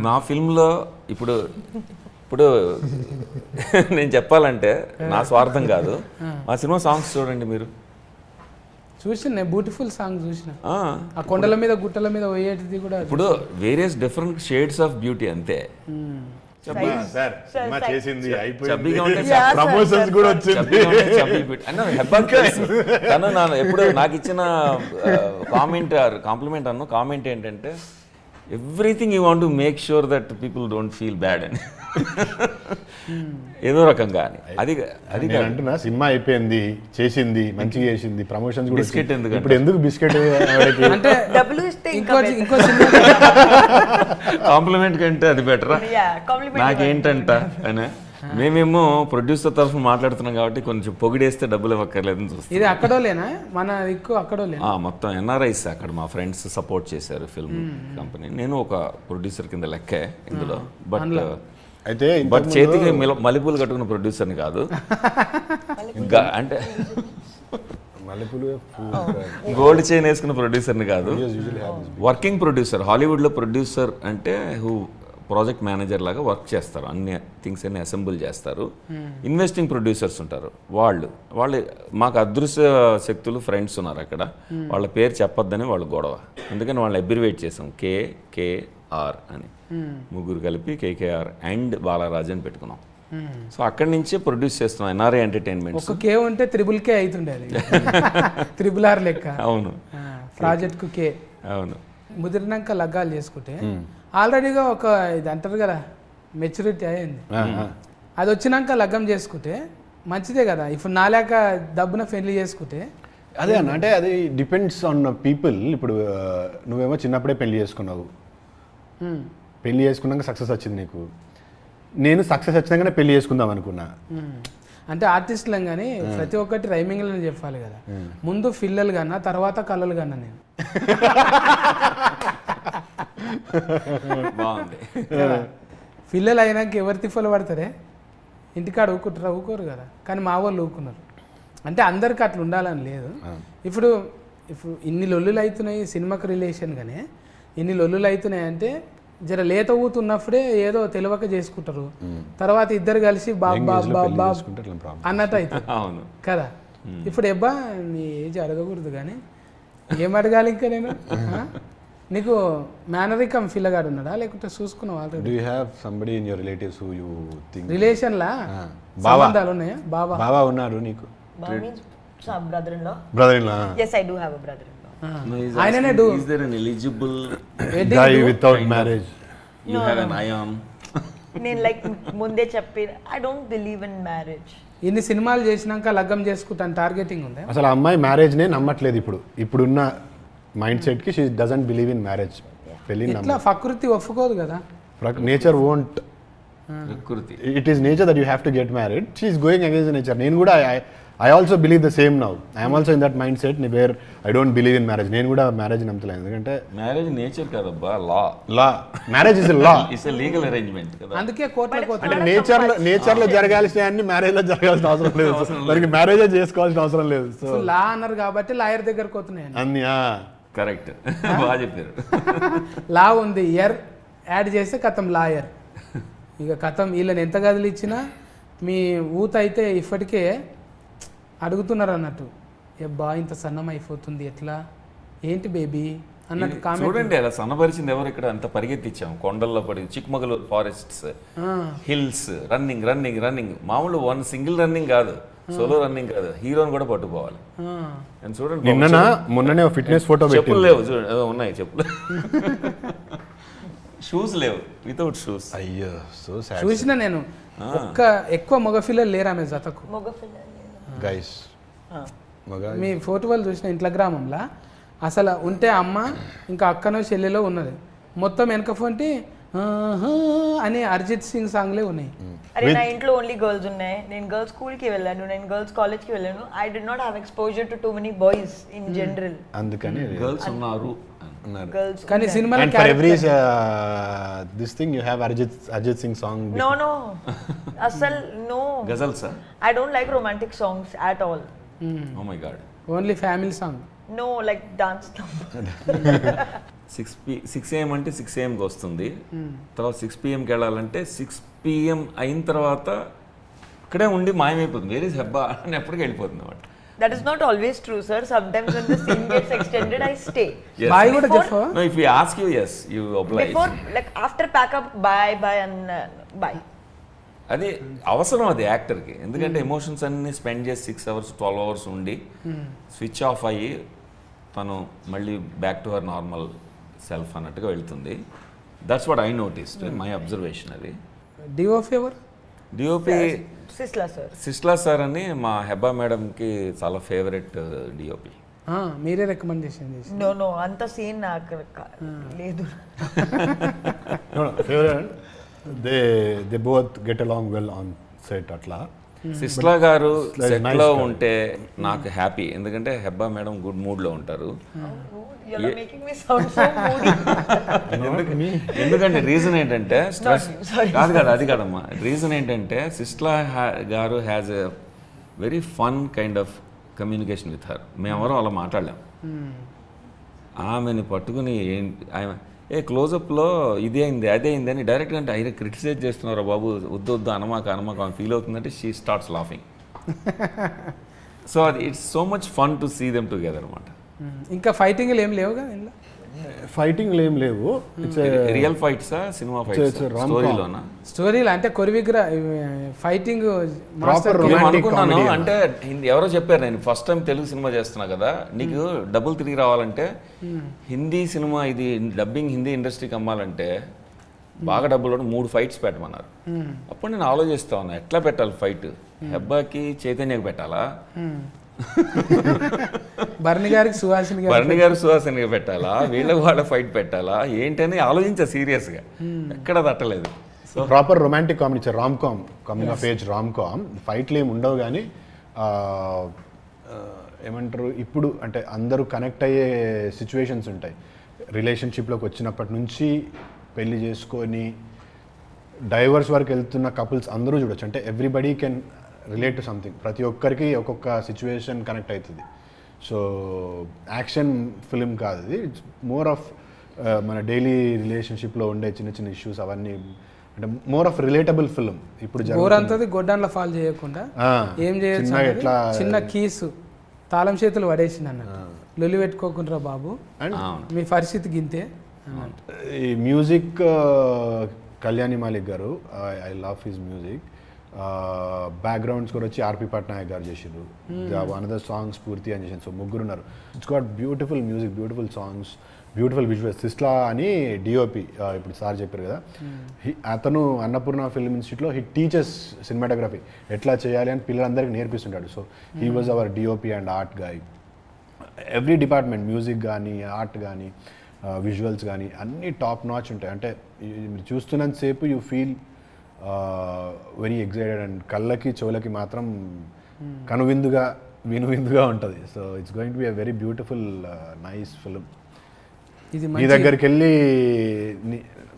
నా ఫిల్మ్లో ఇప్పుడు నేను చెప్పాలంటే నా స్వార్థం కాదు, మా సినిమా సాంగ్స్ చూడండి మీరు. చూసిన బ్యూటిఫుల్ సాంగ్ చూసిన, ఆ కొండల మీద గుట్టల మీద పోయేటిది కూడా. ఇప్పుడు various different shades of beauty అంతే. ప్రమోషన్స్ కూడా వచ్చింది. తను ఎప్పుడు నాకు ఇచ్చిన కాంప్లిమెంట్ ఏంటంటే everything you want to make sure that people don't feel bad అని ఏదో రకంగా అని. అది అంటున్నా సినిమా అయిపోయింది, చేసింది మంచిగా చేసింది, ప్రమోషన్స్ కూడా. బిస్కెట్ ఎందుకు ఇప్పుడు ఎందుకు బిస్కెట్ అంటే డబ్బులు ఇస్తే ఇంకో సినిమా కాంప్లిమెంట్ కంటే అది బెటరా నాకేంటంట అని. మేమేమో ప్రొడ్యూసర్ తరఫున మాట్లాడుతున్నాం కాబట్టి కొంచెం పొగిడేస్తే డబ్బులు ఇవ్వక్కర్లేదని చూస్తాం. ఇది అక్కడోలేనా మన ఎక్కువ అక్కడోలేనా? మొత్తం ఎన్ఆర్ఐస్ అక్కడ మా ఫ్రెండ్స్ సపోర్ట్ చేశారు ఫిల్మ్ కంపెనీ. నేను ఒక ప్రొడ్యూసర్ కింద లెక్కే ఇందులో. బట్ చేతికి మల్లెపూలు కట్టుకున్న ప్రొడ్యూసర్ని కాదు, అంటే గోల్డ్ చైన్ వేసుకున్న ప్రొడ్యూసర్ని కాదు, వర్కింగ్ ప్రొడ్యూసర్. హాలీవుడ్లో ప్రొడ్యూసర్ అంటే ప్రాజెక్ట్ మేనేజర్ లాగా వర్క్ చేస్తారు, అన్ని థింగ్స్ అన్ని అసెంబుల్ చేస్తారు. ఇన్వెస్టింగ్ ప్రొడ్యూసర్స్ ఉంటారు, వాళ్ళు మాకు అదృశ్య శక్తులు ఫ్రెండ్స్ ఉన్నారు అక్కడ. వాళ్ళ పేరు చెప్పొద్దని వాళ్ళు గొడవ, అందుకని వాళ్ళని అబ్రివేట్ చేసాం KKR అని. ముగ్గురు కలిపి KKR అండ్ బాలరాజ్ అని పెట్టుకున్నాం. సో అక్కడి నుంచే ప్రొడ్యూస్ చేస్తున్నాం ఎన్ఆర్ఐ ఎంటర్టైన్మెంట్. ఒక K ఉంటే త్రిబుల్ K అవుతుండే, అది త్రిబుల్ R లెక్క. అవును, ప్రాజెక్ట్కు K. అవును. ముదిరినాక లగ్గాలు చేసుకుంటే ఆల్రెడీగా ఒక ఇది అంటారు కదా మెచ్యూరిటీ అయింది, అది వచ్చినాక లగ్గం చేసుకుంటే మంచిదే కదా. ఇప్పుడు నాలేక డబ్బున పెళ్లి చేసుకుంటే అదే అన్న, అంటే అది డిపెండ్స్ ఆన్ పీపుల్. ఇప్పుడు నువ్వేమో చిన్నప్పుడే పెళ్లి చేసుకున్నావు, పెళ్లి చేసుకున్నాక సక్సెస్ వచ్చింది నీకు. నేను సక్సెస్ వచ్చినాకనే పెళ్లి చేసుకుందాం అనుకున్నా. అంటే ఆర్టిస్టులం కానీ ప్రతి ఒక్కటి రైమింగ్లోనే చెప్పాలి కదా. ముందు ఫిల్లలు కన్నా తర్వాత కళ్ళలు కన్నా నేను. బాగుంది. పిల్లలు అయినాక ఎవరు తిప్పలు పడతారే, ఇంటికాడ ఊకోరు కదా, కానీ మా వాళ్ళు ఊకున్నారు. అంటే అందరికి అట్లా ఉండాలని లేదు. ఇప్పుడు ఇన్ని లొల్లులు అవుతున్నాయి సినిమాకి రిలేషన్గానే, ఇన్ని లొల్లులు అవుతున్నాయి అంటే జర లేత ఊతున్నప్పుడే ఏదో తెలియక చేసుకుంటారు, తర్వాత ఇద్దరు కలిసి బాబ్ అన్నట్టు అవుతుంది కదా. ఇప్పుడు ఎబ్బా నీ ఏజ్ అడగకూడదు కానీ ఏం అడగాలి ఇంకా నేను. నీకు మేనరికం పిల్లగాడు ఉన్నాడా లేకుంటే చూసుకున్నావు ఆల్రెడీ? రిలేషన్లా సంబంధాలు ఉన్నాయా? బాబా ఉన్నారు నీకు? brother-in-law. Yes, I do have a brother-in-law. ఆయననే do. Is there an eligible guy without marriage? You have an ion. నేను లైక్ ముందే చెప్పి I don't believe in marriage. ఇన్ని సినిమాలు చేసినాక లగ్గం చేసుకుంటాను టార్గెటింగ్ ఉందా? అసలు అమ్మాయి మ్యారేజ్ నే నమ్మట్లేదు ఇప్పుడున్న మైండ్ సెట్ కి. She doesn't believe in marriage. పెళ్లి ఇట్లా ప్రకృతి ఒప్పుకోదు కదా. Nature won't. ప్రకృతి. It is nature that you have to get married. She is going against nature. నేను కూడా I also believe the same now. I am also in that mindset where I don't believe in marriage. నేను కూడా marriage నమ్మట్లేదు. ఎందుకంటే marriage nature కాదబ్బా, law. Marriage is law. It's a legal arrangement కదా. అందుకే కోర్టులకు అంటే నేచర్ లో జరగాల్సిన అన్ని మ్యారేజ్ లో జరగాల్సిన అవసరం లేదు. దానికి మ్యారేజ్ చేసుకోవాల్సిన అవసరం లేదు. సో లా అన్నారు కాబట్టి లాయర్ దగ్గరకు పోతున్నాయి అన్ని. కరెక్ట్, బాగా చెప్పారు. లా ఉంది, ఎర్ యాడ్ చేస్తే కథం లాయర్. ఇక కథం వీళ్ళని ఎంత గదులు ఇచ్చినా మీ ఊత అయితే ఇప్పటికే అడుగుతున్నారు అన్నట్టు, ఎబ్బా ఇంత సన్నం అయిపోతుంది ఎట్లా ఏంటి బేబీ అన్నట్టు కామెంట్. చూడండి అలా సన్నపరిచింది ఎవరు ఇక్కడ, అంత పరిగెత్తిచ్చాం కొండల్లో పడి, చిక్మగళూరు ఫారెస్ట్స్, హిల్స్, రన్నింగ్. మామూలు వన్ సింగిల్ రన్నింగ్ కాదు, సోలో రన్నింగ్ కాదు, హీరోని కూడా పట్టుకోవాలి. చూడండి మొన్ననే ఫిట్నెస్ ఫోటో చెప్పులు లేవు, చూడండి ఉన్నాయి చెప్పులు. షూస్ లేవు, వితౌట్ షూస్. అయ్యో సో సాడ్. చూసిన నేను ఎక్కువ మగ పిల్లలు లేరు ఆమె జతకు. గైస్ మీ ఫోటో వాళ్ళు చూసిన ఇంట్లో గ్రామంలో అసలు ఉంటే అమ్మ ఇంకా అక్కనో చెల్లెలో ఉన్నది, మొత్తం వెనక ఫోన్టి అని అరిజిత్ సింగ్ సాంగ్లే ఉన్నాయి. అరే నా ఇంట్లో ఓన్లీ గర్ల్స్ ఉన్నాయి. నేను గర్ల్స్ స్కూల్కి వెళ్ళాను, నేను గర్ల్స్ కాలేజ్కి వెళ్ళాను. I did not have exposure to too many boys in general. అందుకని గర్ల్స్ ఉన్నారు. కానీ cinema and for every this thing you have Arjit Singh song. No asal no ghazals sir. I don't like romantic songs at all. Oh my god, only family song. No, like dance number. 6 AM అంటే 6 AM కి వస్తుంది, తర్వాత 6 PM కి వెళ్ళాలంటే 6 PM అయిన తర్వాత ఇక్కడే ఉండి మాయమైపోతుంది. వేర్ ఇస్ హెబ్బా అని ఎప్పటికి వెళ్ళిపోతుంది అన్నమాట. That is not always true, sir. Sometimes when the scene gets extended, I stay. Yes. Bye కూడా చెప్పు. No, if we ask you, yes, you oblige. Before, like after pack up, bye and bye. అది అవసరం అది యాక్టర్కి, ఎందుకంటే emotions అన్ని spend చేసి 6 hours 12 hours ఉండి switch off అయ్యి తను మళ్ళీ back to her normal self అన్నట్టుగా వెళ్తుంది. That's what I noticed, my observation. అది డిఓపి ఎవరు? డిఓపి సిస్లా సార్ అని మా హెబ్బా మేడంకి చాలా ఫేవరెట్ డిఓపి. మీరే రికమెండేషన్ చేసి? నో అంత సీన్ నాకు లేదు. they both get along well on set అట్లా. సిస్లా గారు సెట్లో ఉంటే నాకు హ్యాపీ, ఎందుకంటే హెబ్బా మేడం గుడ్ మూడ్లో ఉంటారు. ఎందుకంటే రీజన్ ఏంటంటే స్ట్రెస్ కాదు అది కాదమ్మా. రీజన్ ఏంటంటే సిస్లా గారు has a very fun kind of communication with her. మేమెవరూ అలా మాట్లాడలేం. ఆమెని పట్టుకుని ఆమె క్లోజప్లో ఇది అయింది అదే అయింది అని డైరెక్ట్గా అంటే అయినా క్రిటిసైజ్ చేస్తున్నారా బాబు, వద్దు అనమాక ఆమె ఫీల్ అవుతుందంటే షీ స్టార్ట్స్ లాఫింగ్. సో అది it's so much fun to see them together అనమాట. ఇంకా ఫైటింగ్లు ఏం లేవు కదా ఇంట్లో? ఫైటింగ్ ఏం లేవు. రియల్ ఫైట్సా సినిమా ఫైట్స్? స్టోరీలోనా? స్టోరీలు అంటే కొరివిగ్ర ఫైటింగ్ అనుకున్నాను. అంటే ఎవరో చెప్పారు, నేను ఫస్ట్ టైం తెలుగు సినిమా చేస్తున్నా కదా, నీకు డబ్బులు తిరిగి రావాలంటే హిందీ సినిమా ఇది డబ్బింగ్ హిందీ ఇండస్ట్రీకి అమ్మాలంటే బాగా డబ్బులు 3 ఫైట్స్ పెట్టమన్నారు. అప్పుడు నేను ఆలోచిస్తా ఉన్నా ఎట్లా పెట్టాలి ఫైట్, హెబ్బాకి చైతన్యకి పెట్టాలా, భరణి గారికి సుహాసిని పెట్టాలా, వీళ్ళకి వాళ్ళ ఫైట్ పెట్టాలా ఏంటని ఆలోచించా సీరియస్గా. ఎక్కడ తట్టలేదు. Proper romantic comedy, rom com, coming of age rom com. ఫైట్లు ఏమి ఉండవు కానీ ఏమంటారు ఇప్పుడు అంటే అందరూ కనెక్ట్ అయ్యే సిచ్యువేషన్స్ ఉంటాయి. రిలేషన్షిప్లోకి వచ్చినప్పటి నుంచి పెళ్లి చేసుకొని డైవర్స్ వరకు వెళ్తున్న కపుల్స్ అందరూ చూడొచ్చు. అంటే everybody can relate to something. ప్రతి ఒక్కరికి ఒక్కొక్క సిచ్యువేషన్ కనెక్ట్ అవుతుంది. సో యాక్షన్ ఫిలిం కాదు ఇది, ఇట్స్ మోర్ ఆఫ్ మన డైలీ రిలేషన్షిప్లో ఉండే చిన్న చిన్న ఇష్యూస్ అవన్నీ, అంటే మోర్ ఆఫ్ రిలేటబుల్ ఫిలిం. ఇప్పుడు ఊరంతది గొడ్డాన్లో ఫాల్ చేయకుండా ఏం చేయొచ్చు, ఎట్లా చిన్న కీసు తాళం చేతులు పడేసింది అన్నట్టు, లొల్లి పెట్టుకోకుండా బాబు మీ పరిస్థితి గింతే. ఈ మ్యూజిక్ కళ్యాణి మాలిక్ గారు, I love his music. Background score వచ్చి ఆర్పి పట్నాయక్ గారు చేసారు. అనదర్ సాంగ్స్ పూర్తి అని చేసారు. సో ముగ్గురు ఉన్నారు. It's got beautiful music, beautiful songs, beautiful visuals. Sisla అని డిఓపి ఇప్పుడు సార్ చెప్పారు కదా, అతను అన్నపూర్ణ ఫిల్మ్ ఇన్స్టిట్యూట్లో హీ టీచర్స్ సినిమాటోగ్రఫీ ఎట్లా చేయాలి అని పిల్లలందరికీ నేర్పిస్తుంటాడు. So he was our DOP and art guy. Every department, music కానీ, ఆర్ట్ కానీ, విజువల్స్ కానీ అన్నీ టాప్ నాచ్ ఉంటాయి. అంటే మీరు చూస్తున్నంతసేపు you feel very excited and కళ్ళకి చెవులకి మాత్రం కనువిందుగా వినువిందుగా ఉంటుంది. So it's going to B a very beautiful nice film. మీ దగ్గరికి వెళ్ళి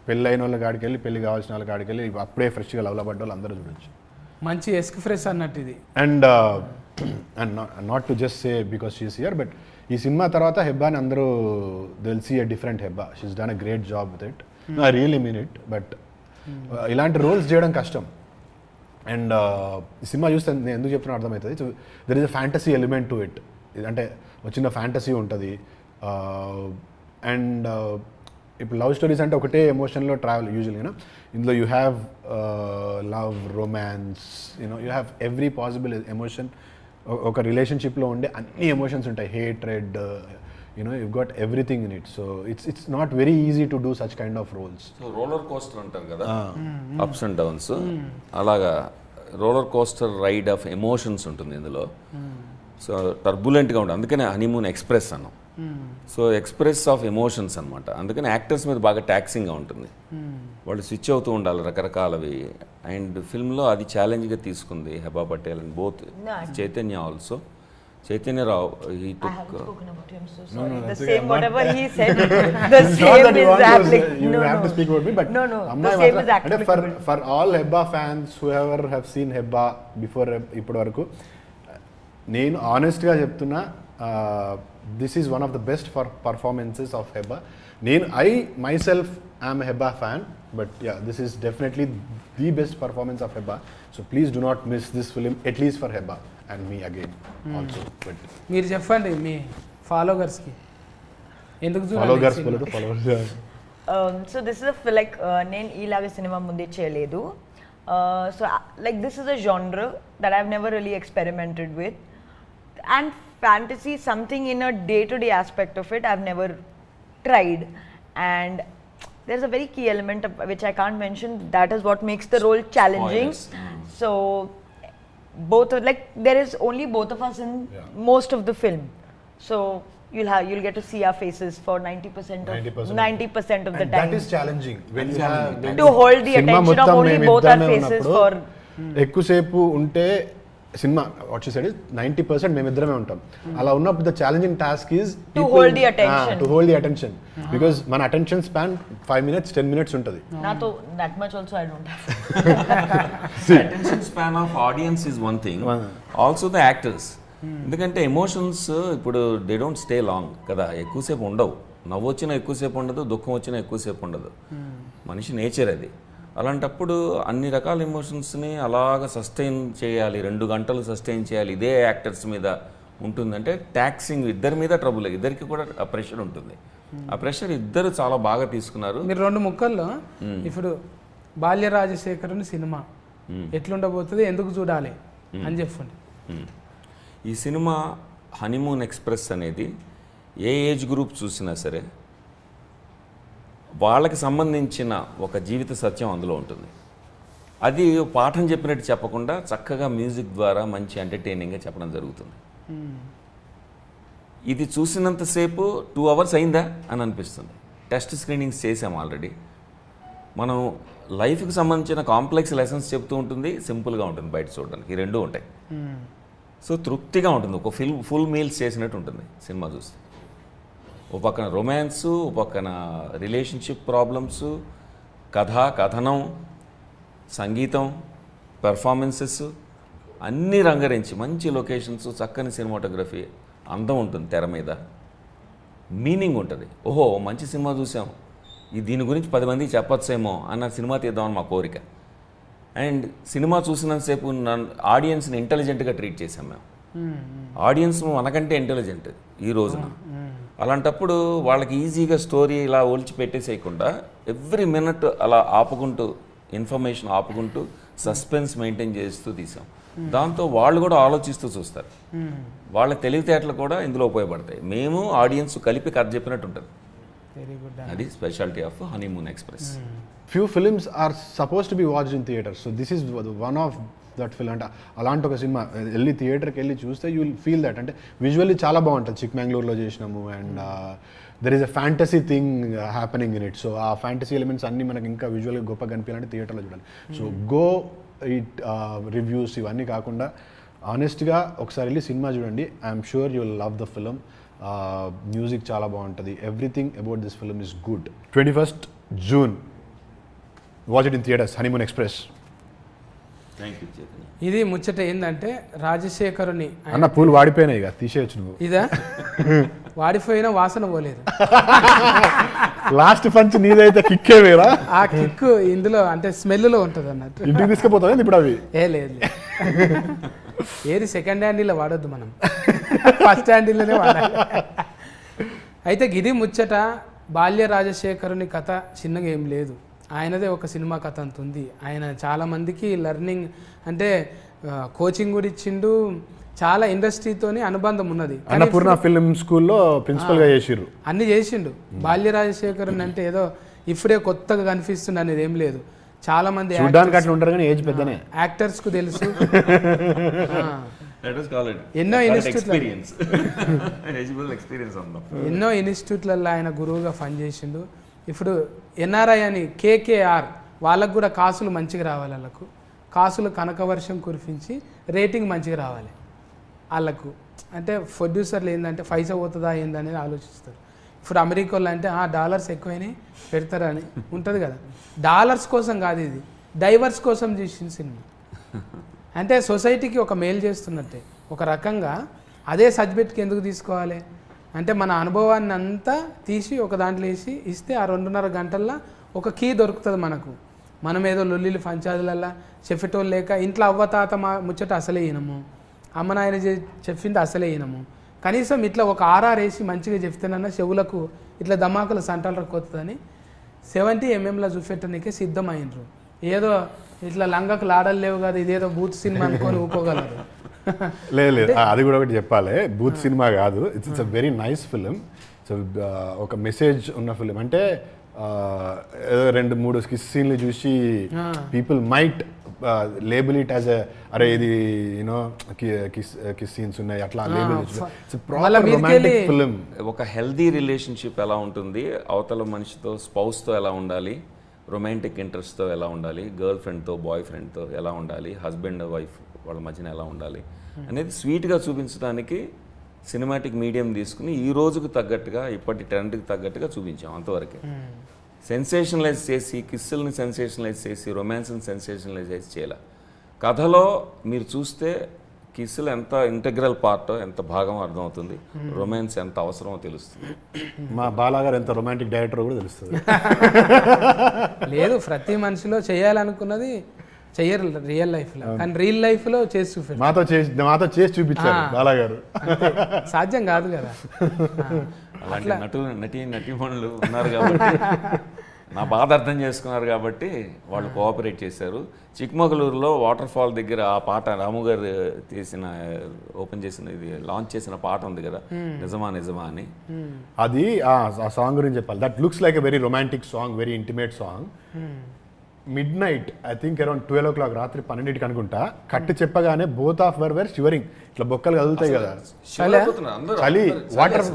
పెళ్ళి అయిన వాళ్ళ కాడికి వెళ్ళి, పెళ్లి కావాల్సిన వాళ్ళ కాడికి వెళ్ళి అప్పుడే ఫ్రెష్గా లవ్లో పడ్డ వాళ్ళు అందరూ చూడొచ్చు. మంచి ఎస్క్ ఫ్రెష్ అన్నట్టు ఇది. And not to just say because she's here, but ఈ సినిమా తర్వాత హెబ్బాని అందరూ will see a different Hebba. She's done a great job with it. I really mean it. But ఇలాంటి రోల్స్ చేయడం కష్టం. అండ్ ఈ సినిమా చూస్తే నేను ఎందుకు చెప్తున్నా అర్థమవుతుంది. There is a fantasy element to it. అంటే వచ్చిన ఫ్యాంటసీ ఉంటుంది. అండ్ ఇప్పుడు లవ్ స్టోరీస్ అంటే ఒకటే ఎమోషన్లో ట్రావెల్ యూజువల్గా. ఇందులో you have love, romance, you know you have every possible emotion. ఒక రిలేషన్షిప్లో ఉండే అన్ని ఎమోషన్స్ ఉంటాయి. Hatred, you know you got everything in it. So it's not very easy to do such kind of roles. So roller coaster అంటారు కదా, ups and downs, అలాగా roller coaster ride of emotions ఉంటుంది ఇందులో. సో టర్బులెంట్గా ఉంటుంది, అందుకనే honeymoon express అన్నాం. So express of emotions అనమాట. అందుకని యాక్టర్స్ మీద బాగా ట్యాక్సింగ్గా ఉంటుంది. వాళ్ళు స్విచ్ అవుతూ ఉండాలి రకరకాలవి. అండ్ ఫిల్మ్లో అది ఛాలెంజ్గా తీసుకుంది Heba Patel and both Chaitanya also. Chaitanya Rao, he took... I haven't spoken about him, so sorry. The same, whatever he said, the same is applicable. You have to speak about me, but no, the same is applicable. For all Hebba fans, whoever have seen Hebba before ఇప్పటి వరకు, నేను ఆనెస్ట్గా చెప్తున్నా, this is one of the best performances of Hebba. I myself am a Hebba fan, but yeah, this is definitely the best performance of Hebba. So please do not miss this film, at least for Hebba and me again also. But మీరు చెప్పండి మీ ఫాలోవర్స్కి ఎందుకు followers. So this is a like నేను ఇలాగ cinema ముందే చేయలేదు. So like this is a genre that I've never really experimented with, and fantasy, something in a day-to-day aspect of it, I've never tried. And there's a very key element of, which I can't mention, that is what makes the role challenging. So both are, like there is only both of us in most of the film, so you'll get to see our faces for 90% of the time. That is challenging when you have to hold the attention of only both our faces for ఎక్కువసేపు ఉంటే cinema what you said is 90% మేమిద్దరమే ఉంటాం. అలా ఉన్నప్పుడు the challenging task is to hold the attention. To hold the attention, because మన attention span 5 minutes 10 minutes ఉంటుంది. nato that much also I don't have. Attention span of audience is one thing, also the actors. ఎందుకంటే emotions ఇప్పుడు they don't stay long కదా, ఎక్కువసేపు ఉండవు. నవ్వు వచ్చినా ఎక్కువసేపు ఉండదు, దుఃఖం వచ్చినా ఎక్కువసేపు ఉండదు. మనిషి నేచర్ అది. అలాంటప్పుడు అన్ని రకాల ఎమోషన్స్ని అలాగ సస్టైన్ చేయాలి, 2 గంటలు సస్టైన్ చేయాలి, ఇదే యాక్టర్స్ మీద ఉంటుందంటే ట్యాక్సింగ్ ఇద్దరి మీద ట్రబుల్, ఇద్దరికి కూడా ఆ ప్రెషర్ ఉంటుంది. ఆ ప్రెషర్ ఇద్దరు చాలా బాగా తీసుకున్నారు. మీరు 2 ముక్కల్లో ఇప్పుడు బాల్య రాజశేఖరుని సినిమా ఎట్లుండబోతుంది, ఎందుకు చూడాలి అని చెప్పండి. ఈ సినిమా హనీమూన్ ఎక్స్ప్రెస్ అనేది ఏ ఏజ్ గ్రూప్ చూసినా సరే వాళ్ళకి సంబంధించిన ఒక జీవిత సత్యం అందులో ఉంటుంది. అది పాఠం చెప్పినట్టు చెప్పకుండా చక్కగా మ్యూజిక్ ద్వారా మంచి ఎంటర్టైనింగ్గా చెప్పడం జరుగుతుంది. ఇది చూసినంతసేపు 2 hours అయిందా అని అనిపిస్తుంది. టెస్ట్ స్క్రీనింగ్స్ చేసాము ఆల్రెడీ. మనం లైఫ్కి సంబంధించిన కాంప్లెక్స్ లెసన్స్ చెప్తూ ఉంటుంది, సింపుల్గా ఉంటుంది బయట చూడడానికి. ఈ రెండూ ఉంటాయి. సో తృప్తిగా ఉంటుంది, ఒక ఫుల్ మీల్స్ చేసినట్టు ఉంటుంది సినిమా చూస్తే. ఓ పక్కన రొమాన్సు, ఓ పక్కన రిలేషన్షిప్ ప్రాబ్లమ్స్, కథనం, సంగీతం, పెర్ఫార్మెన్సెస్ అన్నీ రంగరించి మంచి లొకేషన్స్, చక్కని సినిమాటోగ్రఫీ, అందం ఉంటుంది తెర మీద, మీనింగ్ ఉంటుంది. ఓహో మంచి సినిమా చూసాం, దీని గురించి 10 మందికి చెప్పొచ్చేమో అన్న సినిమా తీద్దామని మా కోరిక. అండ్ సినిమా చూసినంతసేపు ఆడియన్స్ని ఇంటెలిజెంట్గా ట్రీట్ చేసాం మేము. ఆడియన్స్ మనకంటే ఇంటెలిజెంట్ ఈ రోజున. అలాంటప్పుడు వాళ్ళకి ఈజీగా స్టోరీ ఇలా ఒలిచి పెట్టేసేయకుండా ఎవ్రీ మినిట్ అలా ఆపుకుంటూ, ఇన్ఫర్మేషన్ ఆపుకుంటూ, సస్పెన్స్ మెయింటైన్ చేస్తూ తీసాం. దాంతో వాళ్ళు కూడా ఆలోచిస్తూ చూస్తారు. వాళ్ళ తెలివితేటలు కూడా ఇందులో ఉపయోగపడతాయి. మేము ఆడియన్స్ కలిపి కథ చెప్పినట్టు ఉంటుంది. అది speciality of honeymoon express. Few films are supposed to be watched in theaters, so this is one of that film. అంటే అలాంటి ఒక సినిమా వెళ్ళి థియేటర్కి వెళ్ళి చూస్తే యూ విల్ ఫీల్ దట్. అంటే విజువల్లీ చాలా బాగుంటుంది. చిక్మంగళూరులో చేసినాము and there is a fantasy thing happening in it. So ఆ ఫ్యాంటసీ ఎలిమెంట్స్ అన్నీ మనకి ఇంకా విజువల్గా గొప్పగా కనిపించాలంటే థియేటర్లో చూడాలి. సో గో ఇట్ రివ్యూస్ ఇవన్నీ కాకుండా ఆనెస్ట్గా ఒకసారి వెళ్ళి సినిమా చూడండి. I'm sure you will love the film. Music చాలా బాగుంటుంది. Everything about this film is good. 21st June watch it in theatres, honeymoon express. Thank you Chaitanya. ఇది ముచ్చట ఏంటంటే రాజశేఖరుని అన్న పూలు వాడిపోయినాయి ఇక తీసేయచ్చు నువ్వు. ఇదా వాడిపోయినా వాసన పోలేదు. లాస్ట్ పంచ్ నీదైతే కిక్కే వేరా. ఆ కిక్కు ఇందులో అంటే స్మెల్లో ఉంటుంది అన్నట్టు. ఇంటికి తీసుకుపోతావు ఇప్పుడు అవి. లేదు ఏది సెకండ్ హ్యాండిల్లో వాడొద్దు, మనం ఫస్ట్ హ్యాండిల్లోనే వాడాలి. అయితే గిది ముచ్చట. బాల్య రాజశేఖరుని కథ చిన్నగా ఏం లేదు, ఆయనదే ఒక సినిమా కథ అంత ఉంది. ఆయన చాలామందికి లెర్నింగ్ అంటే కోచింగ్ కూడా ఇచ్చిండు, చాలా ఇండస్ట్రీతోని అనుబంధం ఉన్నది. అన్నపూర్ణ ఫిల్మ్ స్కూల్లో ప్రిన్సిపల్గా చేసిర్రు, అన్ని చేసిండు. బాల్య రాజశేఖరుని అంటే ఏదో ఇప్పుడే కొత్తగా కనిపిస్తుంది అనేది ఏం లేదు. చాలా మంది చూడడానికి ఉంటారు కానీ ఏజ్ పెద్దనే యాక్టర్స్ కు తెలుసు. ఎన్నో ఇన్స్టిట్యూట్లలో ఆయన గురువుగా పనిచేసిండు. ఇప్పుడు ఎన్ఆర్ఐ అని కేకేఆర్ వాళ్ళకు కూడా కాసులు మంచిగా రావాలి. వాళ్ళకు కాసులు కనకవర్షం కురిపించి రేటింగ్ మంచిగా రావాలి వాళ్ళకు. అంటే ప్రొడ్యూసర్లు ఏంటంటే పైసా పోతుందా ఏందనేది ఆలోచిస్తారు. ఇప్పుడు అమెరికాలో అంటే డాలర్స్ ఎక్కువైనాయి పెడతారని ఉంటుంది కదా. డాలర్స్ కోసం కాదు, ఇది డైవర్స్ కోసం చేసిన సినిమా. అంటే సొసైటీకి ఒక మేలు చేస్తున్నట్టే. ఒక రకంగా అదే సబ్జెక్ట్కి ఎందుకు తీసుకోవాలి అంటే మన అనుభవాన్ని అంతా తీసి ఒక దాంట్లో వేసి ఇస్తే ఆ 2.5 గంటల్లో ఒక కీ దొరుకుతుంది మనకు. మనం ఏదో లొల్లిలు పంచాదులల్లా చెప్పేటోళ్ళు లేక ఇంట్లో అవ్వతాత ముచ్చట అసలే వినము, అమ్మ నాయన చెప్పింది అసలే వినము. కనీసం ఇట్లా ఒక ఆర్ఆర్ వేసి మంచిగా చెప్తేనన్నా చెవులకు ఇట్లా దమాకుల సంటలు రక్కొస్తుందని 70 mm చూపెట్టడానికే సిద్ధమైనరు. ఏదో ఇట్లా లంగకు లాడలు లేవు కదా, ఇదేదో బూత్ సినిమా అనుకొని ఊకోగలరు. లేదు అది కూడా ఒకటి చెప్పాలి, బూత్ సినిమా కాదు. It's a very nice film. So ఒక మెసేజ్ ఉన్న ఫిలిం. అంటే ఏదో 2-3 కిస్ సీన్లు చూసి people might label it as అరే ఇది యూనో కిస్ సీన్స్ ఉన్నాయి అట్లా లేబుల్. Romantic film. ఒక హెల్దీ రిలేషన్షిప్ ఎలా ఉంటుంది, అవతల మనిషితో స్పౌస్తో ఎలా ఉండాలి, రొమాంటిక్ ఇంట్రెస్ట్తో ఎలా ఉండాలి, గర్ల్ ఫ్రెండ్తో బాయ్ ఫ్రెండ్తో ఎలా ఉండాలి, హస్బెండ్ వైఫ్ వాళ్ళ మధ్యన ఎలా ఉండాలి అనేది స్వీట్గా చూపించడానికి సినిమాటిక్ మీడియం తీసుకుని ఈ రోజుకు తగ్గట్టుగా ఇప్పటి ట్రెండ్కి తగ్గట్టుగా చూపించాం. అంతవరకే సెన్సేషనలైజ్ చేసి కిస్సుల్ని సెన్సేషనలైజ్ చేసి రొమాన్స్ని సెన్సేషనలైజ్ చేసి చేయాలి. కథలో మీరు చూస్తే కిస్సులు ఎంత ఇంటగ్రల్ పార్ట్, ఎంత భాగం అర్థమవుతుంది, రొమాన్స్ ఎంత అవసరమో తెలుస్తుంది. మా బాలాగారు ఎంత రొమాంటిక్ డైరెక్టర్ కూడా తెలుస్తుంది. లేదు ప్రతి మనిషిలో చేయాలనుకున్నది చెయ్యరు రియల్ లైఫ్లో, కానీ రియల్ లైఫ్లో చేసి చూపించారు. మాతో చేసి చూపించారు బాలాగారు. సాధ్యం కాదు కదా. అలాంటి నటీమణులు ఉన్నారు కాబట్టి నా బాధ అర్థం చేసుకున్నారు కాబట్టి వాళ్ళు కోఆపరేట్ చేశారు. చిక్మగళూరులో వాటర్ ఫాల్ దగ్గర ఆ పాట రాము గారు ఓపెన్ చేసిన ఇది లాంచ్ చేసిన పాట ఉంది కదా, నిజమా నిజమా అని. అది ఆ సాంగ్ గురించి చెప్పాలి. That looks like a very romantic song, very intimate song. midnight, I think around 12 o'clock, రాత్రి 12కి అనుకుంటా, కట్టు చెప్పగానే బోత్ ఆఫ్ వర్ షివరింగ్, ఇట్లా బొక్కలు కదులుతాయి కదా, చలి,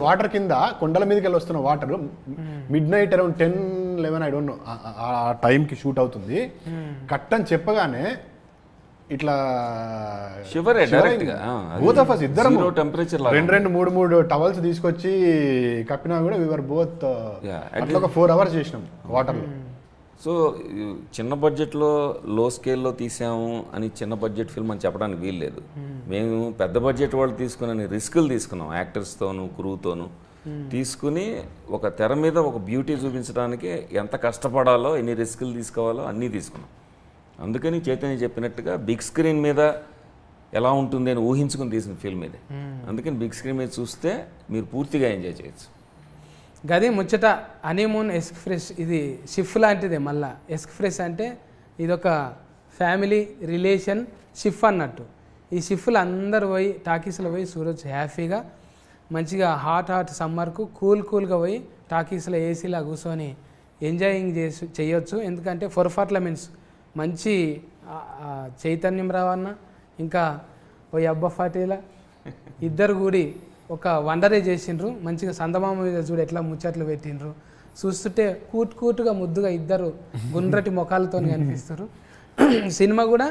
వాటర్ కింద కొండల మీదకి వెళ్ళి వస్తున్న water, mid night around 10, 11 I don't no ఆ టైంకి షూట్ అవుతుంది. కట్ అని చెప్పగానే ఇట్లా షివరే డైరెక్ట్ గా బోత్ ఆఫ్ us ఇద్దరం టెంపరేచర్ రెండు టవల్స్ తీసుకొచ్చి కప్పినా కూడా వీఆర్ బోత్ అట్లా ఒక 4 hours చేసినాం వాటర్లో. సో చిన్న బడ్జెట్లో లో స్కేల్లో తీసాము అని చిన్న బడ్జెట్ ఫిల్మ్ అని చెప్పడానికి వీల్లేదు. మేము పెద్ద బడ్జెట్ వాళ్ళు తీసుకుని రిస్కులు తీసుకున్నాం, యాక్టర్స్తోనూ క్రూతోనూ తీసుకుని ఒక తెర మీద ఒక బ్యూటీ చూపించడానికి ఎంత కష్టపడాలో ఎన్ని రిస్కులు తీసుకోవాలో అన్నీ తీసుకున్నాం. అందుకని చైతన్య చెప్పినట్టుగా బిగ్ స్క్రీన్ మీద ఎలా ఉంటుంది అని ఊహించుకుని తీసిన ఫిల్మ్ ఇది. అందుకని బిగ్ స్క్రీన్ మీద చూస్తే మీరు పూర్తిగా ఎంజాయ్ చేయొచ్చు. గది ముచ్చట హనీమూన్ ఎక్స్ప్రెస్ ఇది షిఫ్ లాంటిదే. మళ్ళా ఎక్స్ప్రెస్ అంటే ఇదొక ఫ్యామిలీ రిలేషన్ షిఫ్ అన్నట్టు. ఈ షిఫ్లు అందరు పోయి టాకీస్లో పోయి చూడొచ్చు హ్యాపీగా, మంచిగా హాట్ సమ్మర్కు కూల్గా పోయి టాకీస్లో ఏసీలా కూర్చొని ఎంజాయింగ్ చేయొచ్చు. ఎందుకంటే పర్ఫార్మెన్స్ మంచి చైతన్యం రావన్న ఇంకా ఓ అబ్బా ఫాటీలా ఇద్దరు కూడి ఒక వండరే చేసిండ్రు. మంచిగా సందమామ మీద చూడు ఎట్లా ముచ్చట్లు పెట్టిండ్రు. చూస్తుంటే కూటుగా ముద్దుగా ఇద్దరు గుండ్రటి ముఖాలతో కనిపిస్తారు. సినిమా కూడా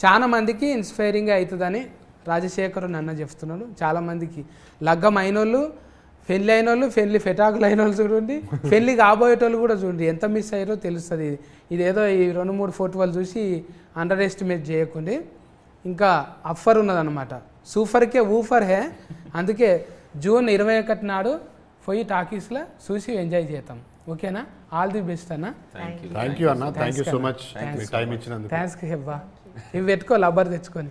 చాలా మందికి ఇన్స్పైరింగ్గా అవుతుందని రాజశేఖరు నన్న చెప్తున్నాడు. చాలామందికి లగ్గం అయినోళ్ళు, పెళ్ళి అయినోళ్ళు, పెళ్ళి ఫెటాకులు అయిన వాళ్ళు చూడండి, పెళ్ళి కాబోయేటోళ్ళు కూడా చూడండి ఎంత మిస్ అయ్యారో తెలుస్తుంది. ఇదేదో ఈ 2-3 ఫోటోలు చూసి అండర్ ఎస్టిమేట్ చేయకండి. ఇంకా అఫర్ ఉన్నదన్నమాట, సూఫర్కే ఊఫర్ హే. అందుకే జూన్ 21 నాడు పోయి టాకీస్లో చూసి ఎంజాయ్ చేద్దాం. ఓకేనా? ఆల్ ది బెస్ట్ అన్న. థ్యాంక్ యూ అన్న, thank you so much me time ఇచ్చినందుకు. థ్యాంక్స్ హెబ్బా. ఇవి పెట్టుకో లబ్బర్ తెచ్చుకొని.